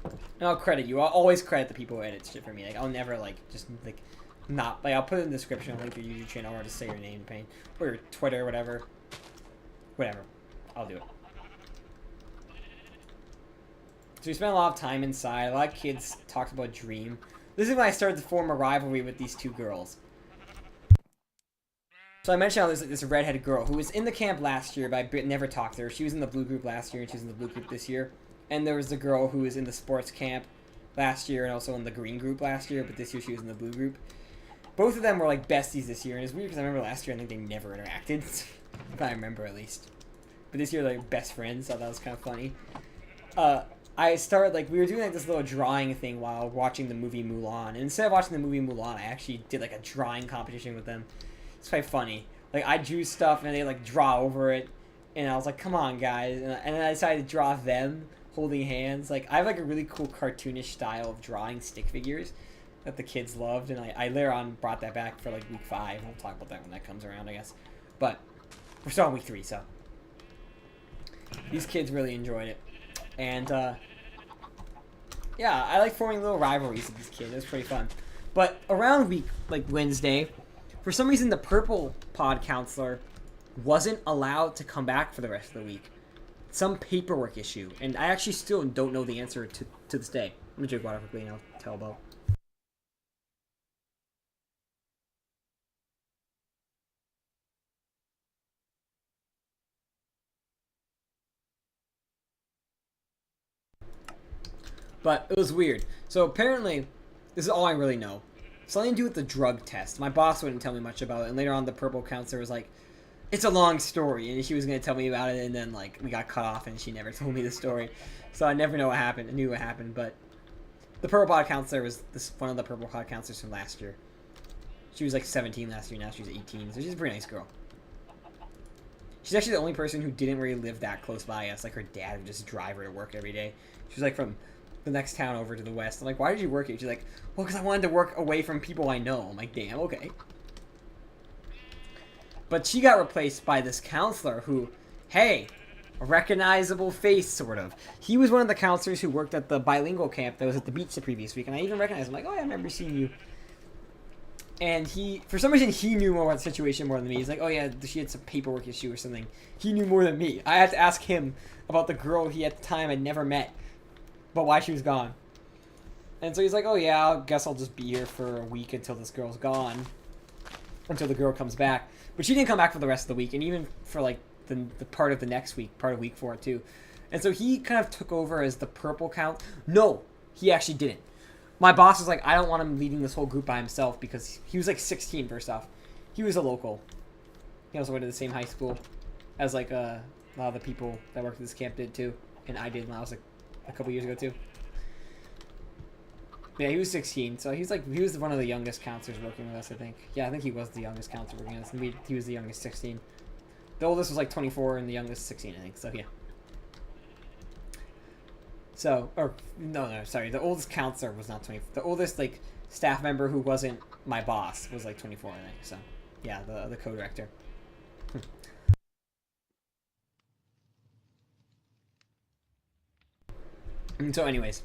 A: And I'll credit you. I'll always credit the people who edit shit for me. Like I'll never like just like not like I'll put it in the description, I'll link your YouTube channel or just say your name, pain, or your Twitter, or whatever. Whatever. I'll do it. So we spent a lot of time inside. A lot of kids talked about Dream. This is when I started to form a rivalry with these two girls. So I mentioned how there's like this redheaded girl who was in the camp last year, but I never talked to her. She was in the blue group last year, and she was in the blue group this year. And there was the girl who was in the sports camp last year, and also in the green group last year, but this year she was in the blue group. Both of them were like besties this year, and it's weird because I remember last year I think they never interacted, if I remember at least. But this year they're like best friends, so that was kind of funny. I started, like, we were doing, like, this little drawing thing while watching the movie Mulan. And instead of watching the movie Mulan, I actually did, like, a drawing competition with them. It's quite funny. Like, I drew stuff, and they, like, draw over it. And I was like, come on, guys. And then I decided to draw them holding hands. Like, I have, like, a really cool cartoonish style of drawing stick figures that the kids loved. And I later on brought that back for, like, week 5. We'll talk about that when that comes around, I guess. But we're still on week 3, so. These kids really enjoyed it. And, yeah, I like forming little rivalries with these kids. It was pretty fun. But around week, like, Wednesday, for some reason the purple pod counselor wasn't allowed to come back for the rest of the week. Some paperwork issue. And I actually still don't know the answer to this day. Let me drink water quickly and I'll tell Bo. But it was weird. So apparently, this is all I really know. Something to do with the drug test. My boss wouldn't tell me much about it. And later on, the purple counselor was like, it's a long story. And she was going to tell me about it. And then, like, we got cut off and she never told me the story. So I never know what happened. I knew what happened. But the purple pod counselor was one of the purple pod counselors from last year. She was like 17 last year. Now she's 18. So she's a pretty nice girl. She's actually the only person who didn't really live that close by us. Like, her dad would just drive her to work every day. She was like from the next town over to the west. I'm like, why did you work here? She's like, well, because I wanted to work away from people I know. I'm like, damn, okay. But she got replaced by this counselor who, hey, a recognizable face, sort of. He was one of the counselors who worked at the bilingual camp that was at the beach the previous week, and I even recognized him. Like, oh, yeah, I remember seeing you. And he, for some reason, he knew more about the situation more than me. He's like, oh, yeah, she had some paperwork issue or something. He knew more than me. I had to ask him about the girl he, at the time, had never met. But why she was gone. And so he's like, oh yeah, I guess I'll just be here for a week until this girl's gone. Until the girl comes back. But she didn't come back for the rest of the week. And even for like the part of the next week. Part of week 4 too. And so he kind of took over as the purple count. No, he actually didn't. My boss was like, I don't want him leading this whole group by himself. Because he was like 16 first off. He was a local. He also went to the same high school. As like a lot of the people that worked at this camp did too. And I did when I was like a couple years ago too. Yeah, he was 16, so he was one of the youngest counselors working with us, I think. Yeah, I think he was the youngest counselor working with us, and he was the youngest 16. The oldest was like 24, and the youngest 16, I think. So yeah. So, or no, sorry, the oldest counselor was not 20. The oldest like staff member who wasn't my boss was like 24, I think. So, yeah, the co-director. And so, anyways,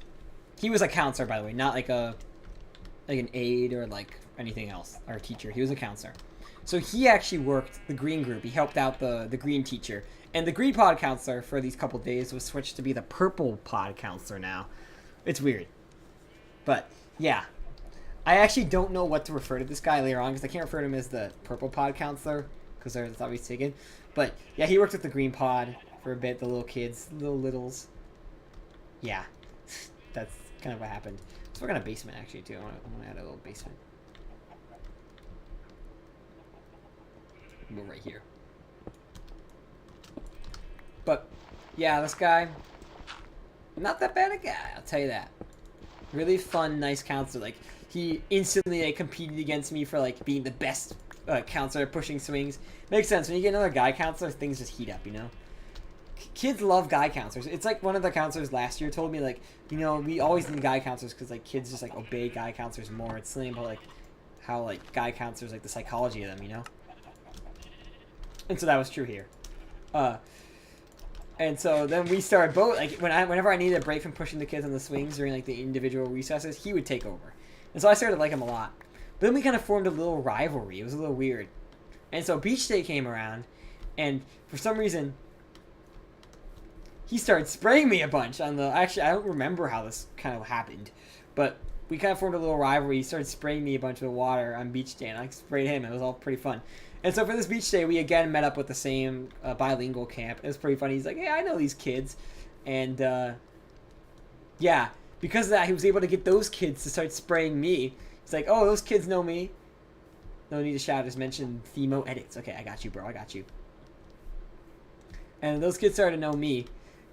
A: he was a counselor, by the way, not like an aide or like anything else, or a teacher. He was a counselor. So he actually worked the green group. He helped out the green teacher. And the green pod counselor for these couple days was switched to be the purple pod counselor now. It's weird. But, yeah. I actually don't know what to refer to this guy later on, because I can't refer to him as the purple pod counselor, because that's always taken. But, yeah, he worked with the green pod for a bit, the little kids, little littles. Yeah. That's kind of what happened. Let's work on a basement, actually, too. I want to add a little basement. We're right here. But, yeah, this guy, not that bad a guy, I'll tell you that. Really fun, nice counselor. Like, he instantly like, competed against me for like being the best counselor pushing swings. Makes sense. When you get another guy counselor, things just heat up, you know? Kids love guy counselors. It's like one of the counselors last year told me, like, you know, we always need guy counselors because, like, kids just, like, obey guy counselors more. It's something about, like, how, like, guy counselors, like, the psychology of them, you know? And so that was true here. And so then we started both, like, whenever I needed a break from pushing the kids on the swings during, like, the individual recesses, he would take over. And so I started to like him a lot. But then we kind of formed a little rivalry. It was a little weird. And so beach day came around, and for some reason, he started spraying me a bunch on the... Actually, I don't remember how this kind of happened. But we kind of formed a little rivalry. He started spraying me a bunch of water on beach day, and I sprayed him. It was all pretty fun. And so for this beach day, we again met up with the same bilingual camp. It was pretty funny. He's like, hey, I know these kids. And, yeah, because of that, he was able to get those kids to start spraying me. He's like, oh, those kids know me. No need to shout. Just mention Themo edits. Okay, I got you, bro. I got you. And those kids started to know me.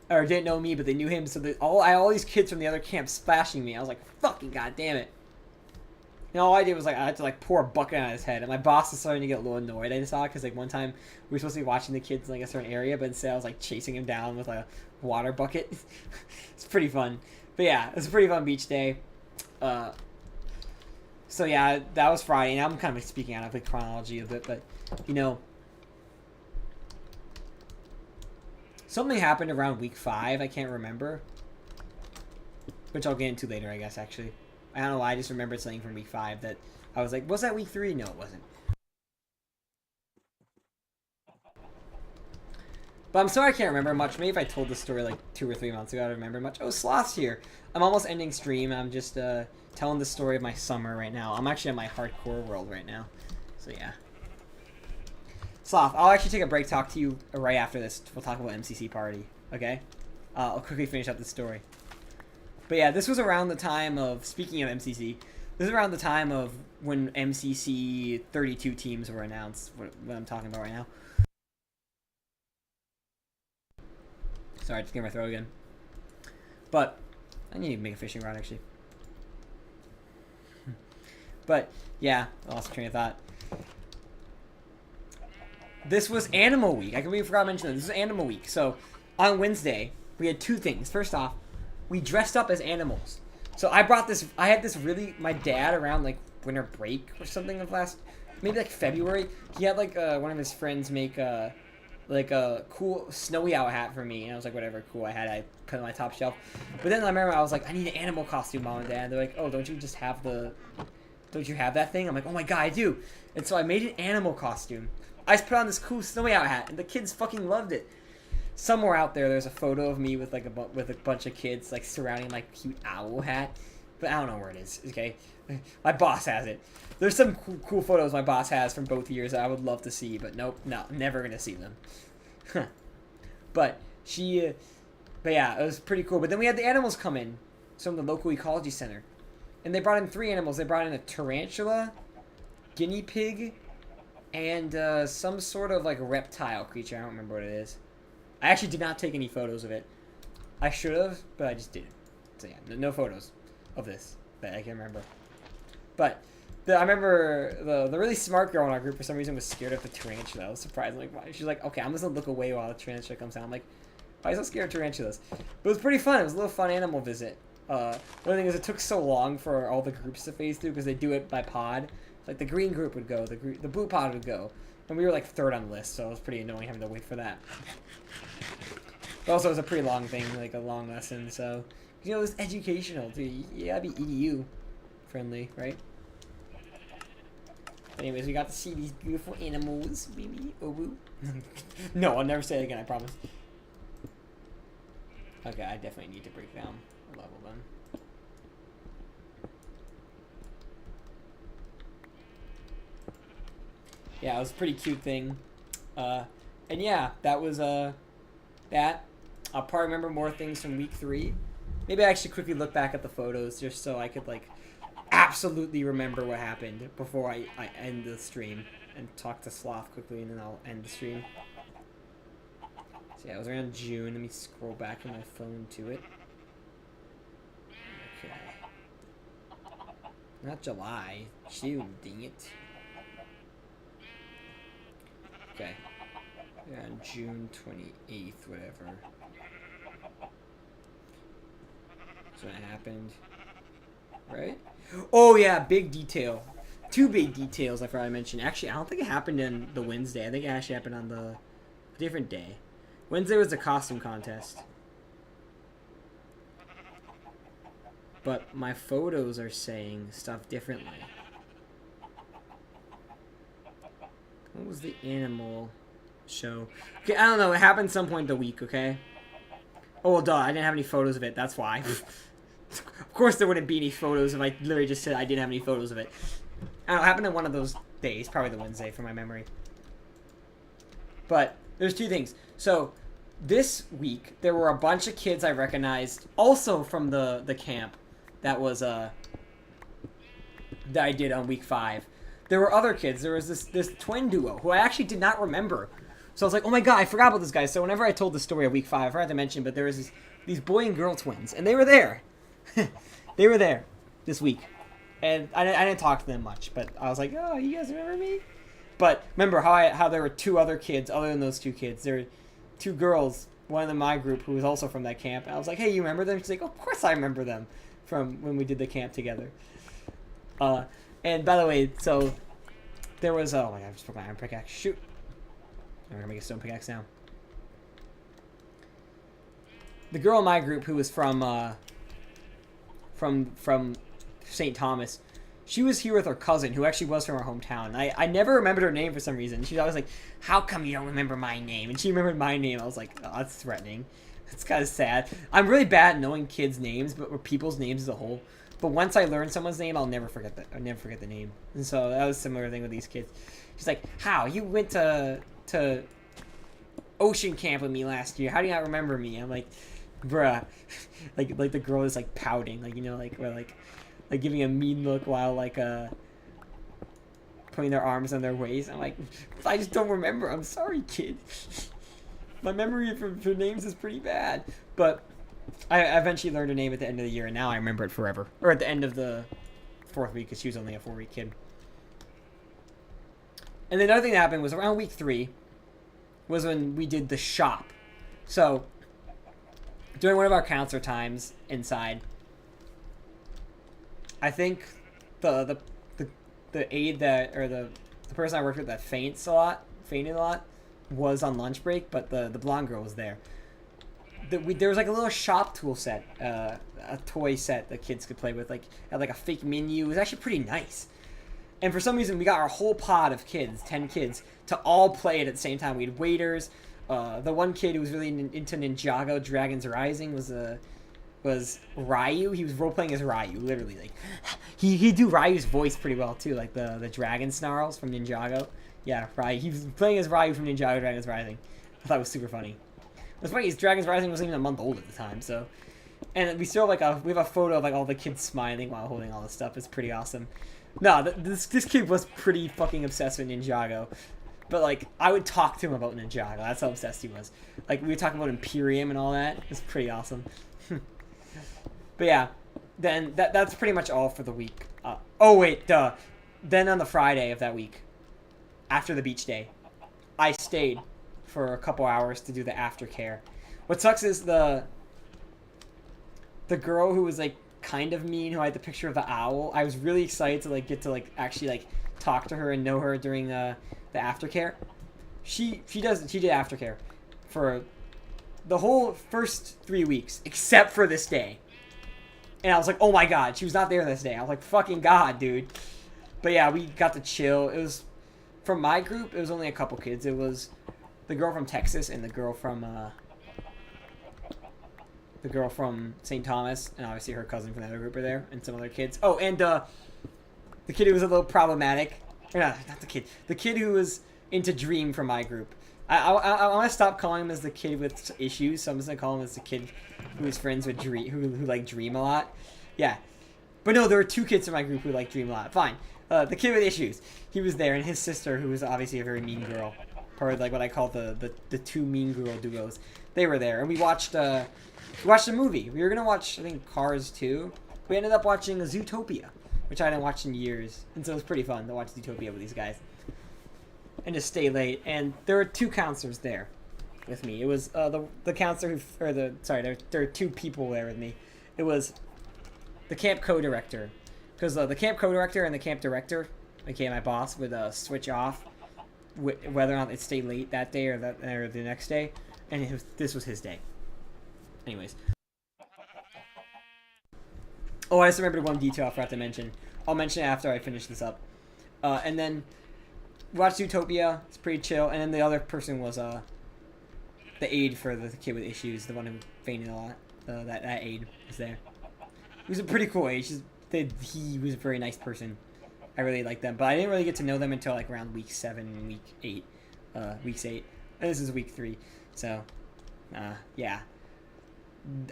A: Or didn't know me, but they knew him. So all these kids from the other camp splashing me. I was like, fucking goddamn it. And all I did was, like, I had to, like, pour a bucket on his head. And my boss was starting to get a little annoyed, I saw, because, like, one time we were supposed to be watching the kids in, like, a certain area, but instead I was, like, chasing him down with, like, a water bucket. It's pretty fun. But, yeah, it was a pretty fun beach day. So, yeah, that was Friday. And I'm kind of speaking out of the chronology of it, but, you know, something happened around week 5. I can't remember. Which I'll get into later, I guess, actually. I don't know why, I just remembered something from week 5 that I was like, was that week 3? No, it wasn't. But I'm sorry I can't remember much. Maybe if I told this story like 2 or 3 months ago, I'd remember much. Oh, Sloth's here. I'm almost ending stream. I'm just telling the story of my summer right now. I'm actually in my hardcore world right now. So, yeah. Sloth, I'll actually take a break, talk to you right after this. We'll talk about MCC Party, okay? I'll quickly finish up the story. But yeah, this was around the time of, speaking of MCC, this is around the time of when MCC 32 teams were announced, what I'm talking about right now. Sorry, just get my throat again. But, I need to make a fishing rod, actually. But, yeah, I lost train of thought. This was Animal Week. I completely forgot to mention that. This was Animal Week. So, on Wednesday, we had 2 things. First off, we dressed up as animals. So I had this really, my dad around like winter break or something of maybe like February, he had like one of his friends make like a cool snowy owl hat for me. And I was like, whatever, cool, I put it on my top shelf. But then I remember I was like, I need an animal costume, Mom and Dad. They're like, oh, don't you have that thing? I'm like, oh my god, I do. And so I made an animal costume. I just put on this cool snowy owl hat and the kids fucking loved it. Somewhere out there's a photo of me with like with a bunch of kids like surrounding my cute owl hat, but I don't know where it is. Okay, my boss has it. There's some cool photos my boss has from both years that I would love to see, but nope, no, never gonna see them. But yeah, it was pretty cool. But then we had the animals come in from the local ecology center, and they brought in 3 animals. They brought in a tarantula, guinea pig, and some sort of like reptile creature. I don't remember what it is. I actually did not take any photos of it. I should have, but I just didn't. So yeah, no photos of this. that I can remember. But I remember the really smart girl in our group for some reason was scared of the tarantula. I was surprised. Like, why? She's like, okay, I'm just gonna look away while the tarantula comes out. I'm like, why are you so scared of tarantulas? But it was pretty fun. It was a little fun animal visit. The only thing is it took so long for all the groups to phase through because they do it by pod. Like the green group would go, the blue pod would go, and we were like third on the list, so it was pretty annoying having to wait for that. But also it was a pretty long thing, like a long lesson, so you know it was educational too. You gotta be EDU friendly, right? Anyways, we got to see these beautiful animals, baby. Oh, woo. No, I'll never say it again, I promise. Okay, I definitely need to break down a level then. Yeah, it was a pretty cute thing. And yeah, that was that. I'll probably remember more things from week 3. Maybe I actually quickly look back at the photos just so I could like absolutely remember what happened before I end the stream and talk to Sloth quickly and then I'll end the stream. So yeah, it was around June. Let me scroll back on my phone to it. Okay. Not July. June, dang it. Okay. Around June 28th, whatever. So that happened. Right? Oh yeah, big detail. 2 big details I forgot to mention. Actually, I don't think it happened on the Wednesday. I think it actually happened on the different day. Wednesday was the costume contest. But my photos are saying stuff differently. What was the animal show? Okay, I don't know. It happened some point in the week, okay? Oh, well, duh. I didn't have any photos of it. That's why. Of course there wouldn't be any photos if I literally just said I didn't have any photos of it. I don't know. It happened on one of those days. Probably the Wednesday from my memory. But there's 2 things. So this week, there were a bunch of kids I recognized also from the camp that was that I did on week 5. There were other kids. There was this twin duo who I actually did not remember. So I was like, oh my god, I forgot about this guy. So whenever I told the story of week 5, I forgot to mention, but there was these boy and girl twins, and they were there. They were there this week. And I didn't talk to them much, but I was like, oh, you guys remember me? But remember how there were 2 other kids other than those 2 kids. There were 2 girls, one of them in my group who was also from that camp. And I was like, hey, you remember them? She's like, oh, of course I remember them from when we did the camp together. And by the way, so there was, oh my god, I just broke my iron pickaxe. Shoot. I'm gonna make a stone pickaxe now. The girl in my group who was from St. Thomas, she was here with her cousin who actually was from her hometown. I never remembered her name for some reason. She was always like, how come you don't remember my name? And she remembered my name. I was like, oh, that's threatening. It's kind of sad. I'm really bad at knowing kids' names, or people's names as a whole. But once I learn someone's name, I'll never forget that. I'll never forget the name. And so that was a similar thing with these kids. She's like, how? You went to ocean camp with me last year. How do you not remember me? I'm like, bruh. like the girl is like pouting, like, you know, like, or like giving a mean look while like putting their arms on their waist. I'm like, I just don't remember. I'm sorry, kid. My memory for names is pretty bad. But I eventually learned her name at the end of the year, and now I remember it forever. Or at the end of the 4th week, because she was only a 4-week kid. And the other thing that happened was around week 3 was when we did the shop. So during one of our counselor times inside, I think the aide that, or the person I worked with that fainted a lot, was on lunch break, but the blonde girl was there. There was like a little shop tool set, a toy set that kids could play with, like had like a fake menu. It was actually pretty nice. And for some reason, we got our whole pod of kids, 10 kids, to all play it at the same time. We had waiters. The one kid who was really into Ninjago, Dragons Rising, was Ryu. He was role-playing as Ryu, literally. Like, he'd do Ryu's voice pretty well, too, like the dragon snarls from Ninjago. Yeah, Ryu. He was playing as Ryu from Ninjago, Dragons Rising. I thought it was super funny. What's funny is Dragons Rising wasn't even a month old at the time, so... And we still have we have a photo of like all the kids smiling while holding all this stuff. It's pretty awesome. No, this kid was pretty fucking obsessed with Ninjago. But, like, I would talk to him about Ninjago. That's how obsessed he was. Like, we would talk about Imperium and all that. It's pretty awesome. But, yeah. then that's pretty much all for the week. Oh wait, duh. Then on the Friday of that week, after the beach day, I stayed for a couple hours to do the aftercare. What sucks is the girl who was like kind of mean, who I had the picture of the owl. I was really excited to like get to like actually like talk to her and know her during the aftercare. She did aftercare for the whole first 3 weeks, except for this day. And I was like, oh my god, she was not there this day. I was like, fucking god, dude. But yeah, we got to chill. It was, from my group, it was only a couple kids. It was the girl from Texas and the girl from St. Thomas, and obviously her cousin from the other group are there, and some other kids. Oh, and the kid who was a little problematic. Or not the kid. The kid who was into Dream from my group. I want to stop calling him as the kid with issues, so I'm just going to call him as the kid who was friends with Dream, who like Dream a lot. Yeah. But no, there were 2 kids in my group who like Dream a lot. Fine. The kid with issues. He was there, and his sister, who was obviously a very mean girl. Part of like what I call the 2 mean girl duos. They were there, and we watched a movie. We were going to watch, I think, Cars 2. We ended up watching Zootopia, which I hadn't watched in years. And so it was pretty fun to watch Zootopia with these guys. And just stay late. And there were 2 counselors there with me. It was the counselor there were 2 people there with me. It was the camp co-director. Because the camp co-director and the camp director, aka my boss, would switch off whether or not they'd stay late that day or the next day. And this was his day. Anyways. Oh, I just remembered one detail I forgot to mention. I'll mention it after I finish this up. And then we watched Zootopia. It's pretty chill. And then the other person was the aide for the kid with issues, the one who fainted a lot. That aide was there. He was a pretty cool aide. He was a very nice person. I really liked them, but I didn't really get to know them until like around week 7 and week 8. Weeks 8. And this is week 3. So, yeah.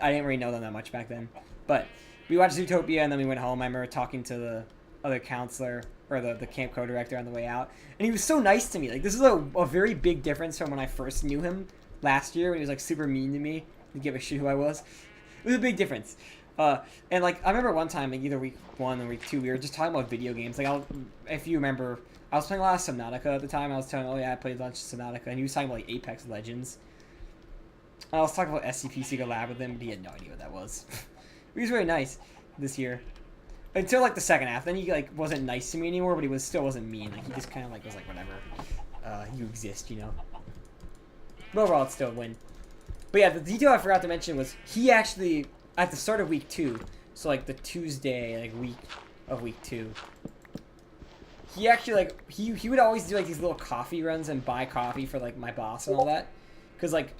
A: I didn't really know them that much back then. But we watched Zootopia, and then we went home. I remember talking to the other counselor, or the camp co-director on the way out. And he was so nice to me. Like, this is a very big difference from when I first knew him last year, when he was like super mean to me. Didn't give a shit who I was. It was a big difference. And like, I remember one time, like either week 1 or week 2, we were just talking about video games. Like, if you remember, I was playing a lot of Subnautica at the time. I was telling him, oh yeah, I played a bunch of Subnautica. And he was talking about like Apex Legends. I was talking about SCP Collab with him, but he had no idea what that was. He was very nice this year. Until like the second half. Then he like wasn't nice to me anymore, but he still wasn't mean. Like, he just kind of like was like, whatever. You exist, you know. But overall, it's still a win. But yeah, the detail I forgot to mention was he actually, at the start of week 2, so like the Tuesday, like week of week 2, he actually like, he would always do like these little coffee runs and buy coffee for like my boss and all that. Because like,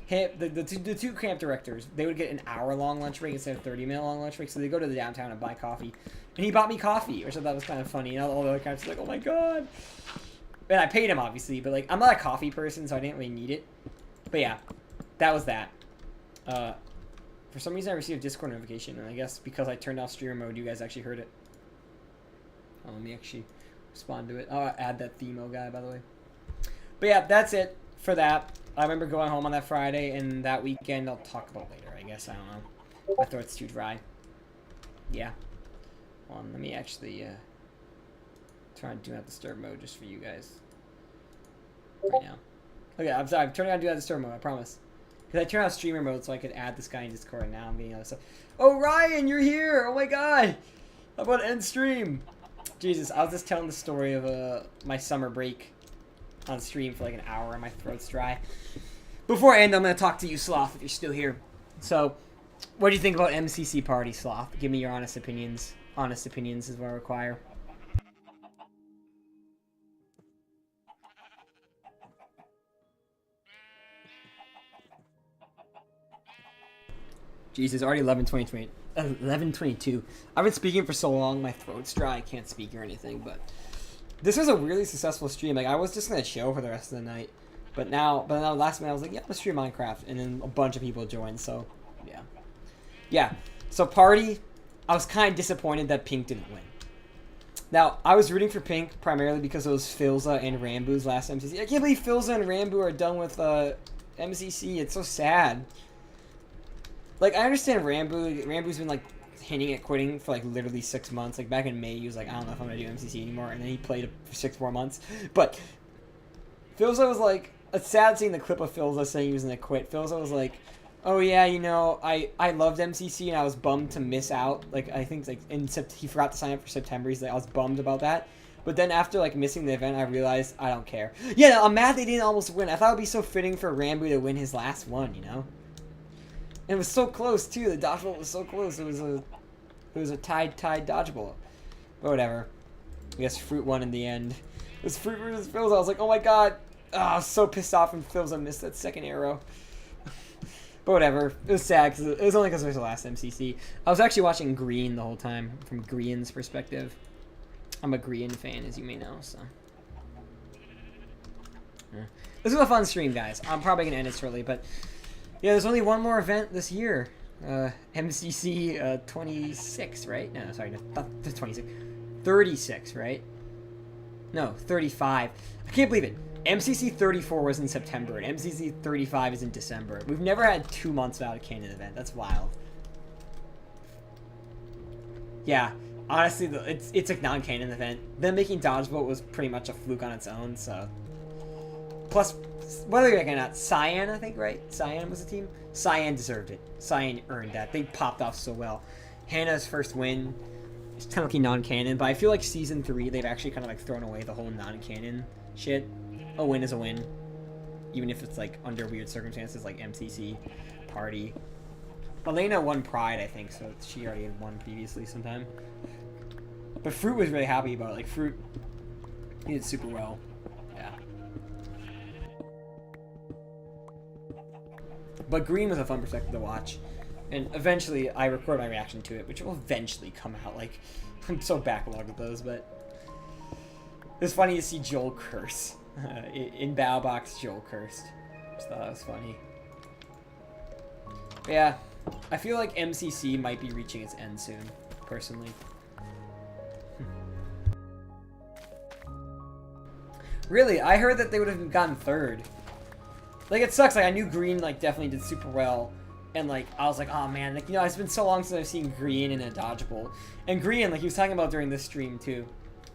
A: the 2 camp directors, they would get an hour-long lunch break instead of 30-minute long lunch break, so they go to the downtown and buy coffee. And he bought me coffee, which I thought was kind of funny. And all the other camps were like, oh my god. And I paid him, obviously, but like, I'm not a coffee person, so I didn't really need it. But yeah, that was that. For some reason, I received a Discord notification, and I guess because I turned off streamer mode, you guys actually heard it. Let me actually respond to it. I'll add that Themo guy, by the way. But yeah, that's it for that. I remember going home on that Friday, and that weekend I'll talk about later, I guess. I don't know. My throat's too dry. Yeah. Hold on, let me actually turn on Do Not Disturb mode just for you guys. Right now. Okay, I'm sorry. I'm turning on Do Not Disturb mode, I promise. Because I turned on streamer mode so I could add this guy in Discord, and now I'm getting other stuff. Oh, Ryan, you're here! Oh my god! How about end stream? Jesus, I was just telling the story of my summer break on stream for like an hour and my throat's dry. Before I end, I'm going to talk to you, Sloth, if you're still here. So, what do you think about MCC Party, Sloth? Give me your honest opinions. Honest opinions is what I require. Jesus, already 11:22. I've been speaking for so long, my throat's dry, I can't speak or anything, but this was a really successful stream. Like, I was just gonna chill for the rest of the night, but now last minute I was like, yeah, let's stream Minecraft, and then a bunch of people joined. So yeah. So Party, I was kind of disappointed that Pink didn't win. Now, I was rooting for Pink primarily because it was Philza and Rambu's last MCC. I can't believe Philza and Rambu are done with MCC. It's so sad. Like, I understand Rambu's been like hinting at quitting for like literally 6 months. Like back in May, he was like, I don't know if I'm gonna do MCC anymore, and then he played it for 6 more months. But Philza was like, it's sad seeing the clip of Philza saying he was gonna quit. Philza was like, oh yeah, you know, I loved MCC and I was bummed to miss out. Like I think like he forgot to sign up for September. He's like, I was bummed about that. But then after like missing the event, I realized I don't care. Yeah, I'm mad they didn't almost win. I thought it would be so fitting for Rambo to win his last one, you know. And it was so close too. The dodgeball was so close. It was a tied dodgeball. But whatever. I guess Fruit won in the end. It was Fruit versus Philza. I was like, oh my god. Oh, I was so pissed off when Philza missed that second arrow. But whatever. It was sad because it was only because it was the last MCC. I was actually watching Green the whole time from Green's perspective. I'm a Green fan, as you may know. So yeah. This was a fun stream, guys. I'm probably gonna end it shortly, but. Yeah, there's only one more event this year. MCC 26, right? No, sorry, not 26. 36, right? No, 35. I can't believe it. MCC 34 was in September, and MCC 35 is in December. We've never had 2 months without a canon event. That's wild. Yeah, honestly, it's a non-canon event. Them making Dodgeball was pretty much a fluke on its own, so... Plus... What are they looking at? Cyan, I think, right? Cyan was the team? Cyan deserved it. Cyan earned that. They popped off so well. Hannah's first win is technically non-canon, but I feel like Season 3, they've actually kind of like thrown away the whole non-canon shit. A win is a win. Even if it's like under weird circumstances like MCC, Party. Elena won Pride, I think, so she already had won previously sometime. But Fruit was really happy about it. Like, Fruit, he did super well. But Green was a fun perspective to watch. And eventually, I record my reaction to it, which will eventually come out. Like, I'm so backlogged with those, but... It was funny to see Joel curse. In Battle Box, Joel cursed. Just thought that was funny. But yeah, I feel like MCC might be reaching its end soon, personally. Really, I heard that they would have gotten 3rd. Like, it sucks. Like, I knew Green, like, definitely did super well. And, like, I was like, oh, man. Like, you know, it's been so long since I've seen Green in a dodgeable. And Green, like, he was talking about during this stream, too.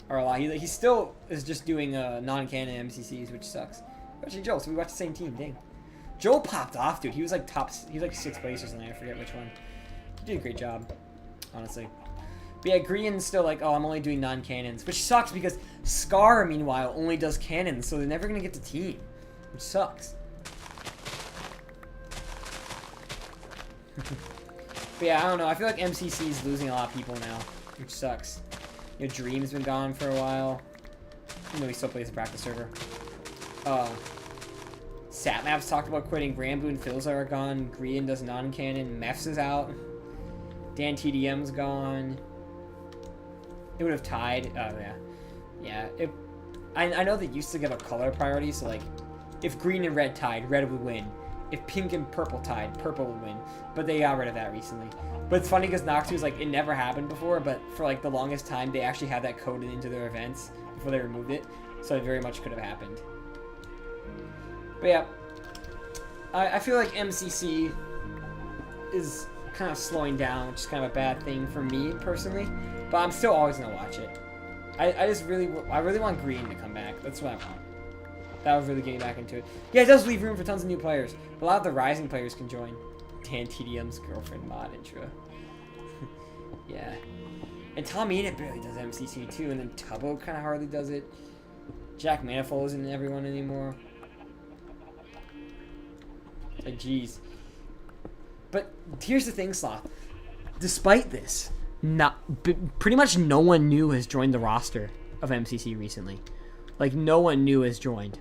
A: Or a lot. He still is just doing non-canon MCCs, which sucks. Actually, Joel, so we watched the same team. Dang. Joel popped off, dude. He was, like, he was, like, 6th place or something. I forget which one. He did a great job, honestly. But yeah, Green's still like, oh, I'm only doing non-canons. Which sucks because Scar, meanwhile, only does cannons. So they're never going to get to team. Which sucks. But yeah, I don't know. I feel like MCC is losing a lot of people now, which sucks. You know, Dream's been gone for a while. Even though he still plays the practice server. Satmap's talked about quitting. Rambo and Philza are gone. Green does non-canon. Mefs is out. Dan TDM's gone. It would have tied. Oh, yeah. Yeah. I know they used to give a color priority, so, like, if green and red tied, red would win. If pink and purple tied, purple would win. But they got rid of that recently. But it's funny because Noxus, like, it never happened before, but for, like, the longest time, they actually had that coded into their events before they removed it. So it very much could have happened. But yeah. I feel like MCC is kind of slowing down, which is kind of a bad thing for me, personally. But I'm still always going to watch it. I really want Green to come back. That's what I want. That was really getting back into it. Yeah, it does leave room for tons of new players. But a lot of the rising players can join. Dan TDM's girlfriend mod intro. Yeah. And Tom Enid barely does MCC too, and then Tubbo kind of hardly does it. Jack Manifold isn't in everyone anymore. Like, jeez. But here's the thing, Sloth. Despite this, pretty much no one new has joined the roster of MCC recently. Like, no one new has joined.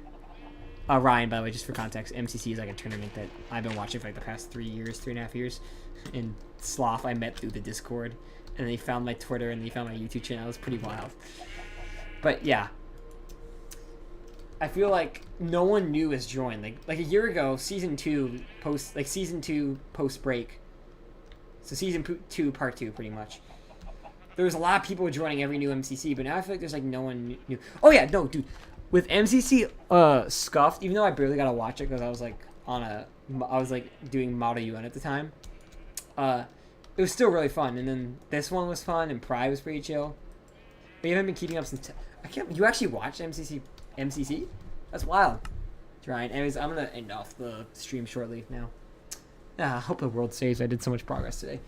A: Ryan, by the way, just for context, MCC is like a tournament that I've been watching for like the past 3.5 years. And Sloth I met through the Discord. And they found my Twitter and they found my YouTube channel. It was pretty wild. But yeah. I feel like no one new has joined. Like a year ago, season 2 post break. So season 2 part 2 pretty much. There was a lot of people joining every new MCC, but now I feel like there's like no one new. Oh yeah, no, dude. With MCC Scuffed, even though I barely got to watch it because I was like I was like doing Model UN at the time. But it was still really fun. And then this one was fun, and Pride was pretty chill. But you haven't been keeping up since. I can't. You actually watched MCC? MCC? That's wild. Trying. Anyways, I'm gonna end off the stream shortly now. I hope the world saves. I did so much progress today.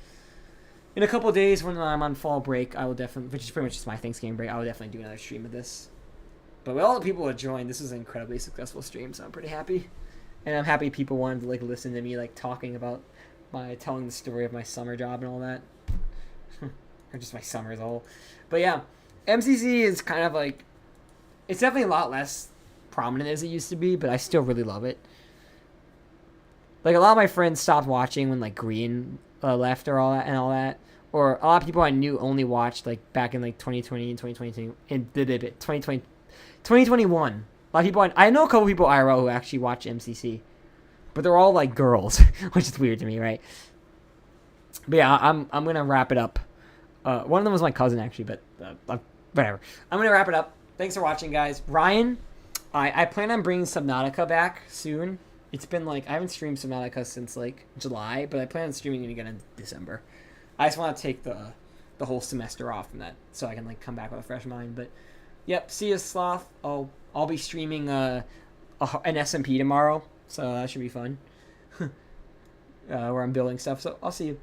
A: In a couple of days, when I'm on fall break, I will definitely, which is pretty much just my Thanksgiving break, I will definitely do another stream of this. But with all the people that joined, this is an incredibly successful stream, so I'm pretty happy. And I'm happy people wanted to like listen to me like talking about telling the story of my summer job and all that. Or just my summer as a whole. But yeah, MCC is kind of like, it's definitely a lot less prominent as it used to be, but I still really love it. Like, a lot of my friends stopped watching when like Green left or all that. Or a lot of people I knew only watched like back in like 2020 and 2022 and 2021. A lot of people I know a couple people IRL who actually watch MCC, but they're all like girls, which is weird to me, right? But yeah, I'm gonna wrap it up. One of them was my cousin actually, but whatever. I'm gonna wrap it up. Thanks for watching, guys. Ryan, I plan on bringing Subnautica back soon. It's been like, I haven't streamed Subnautica since like July, but I plan on streaming it again in December. I just want to take the whole semester off from that so I can like come back with a fresh mind. But yep, see you, Sloth. I'll be streaming an SMP tomorrow, so that should be fun. Where I'm building stuff. So I'll see you.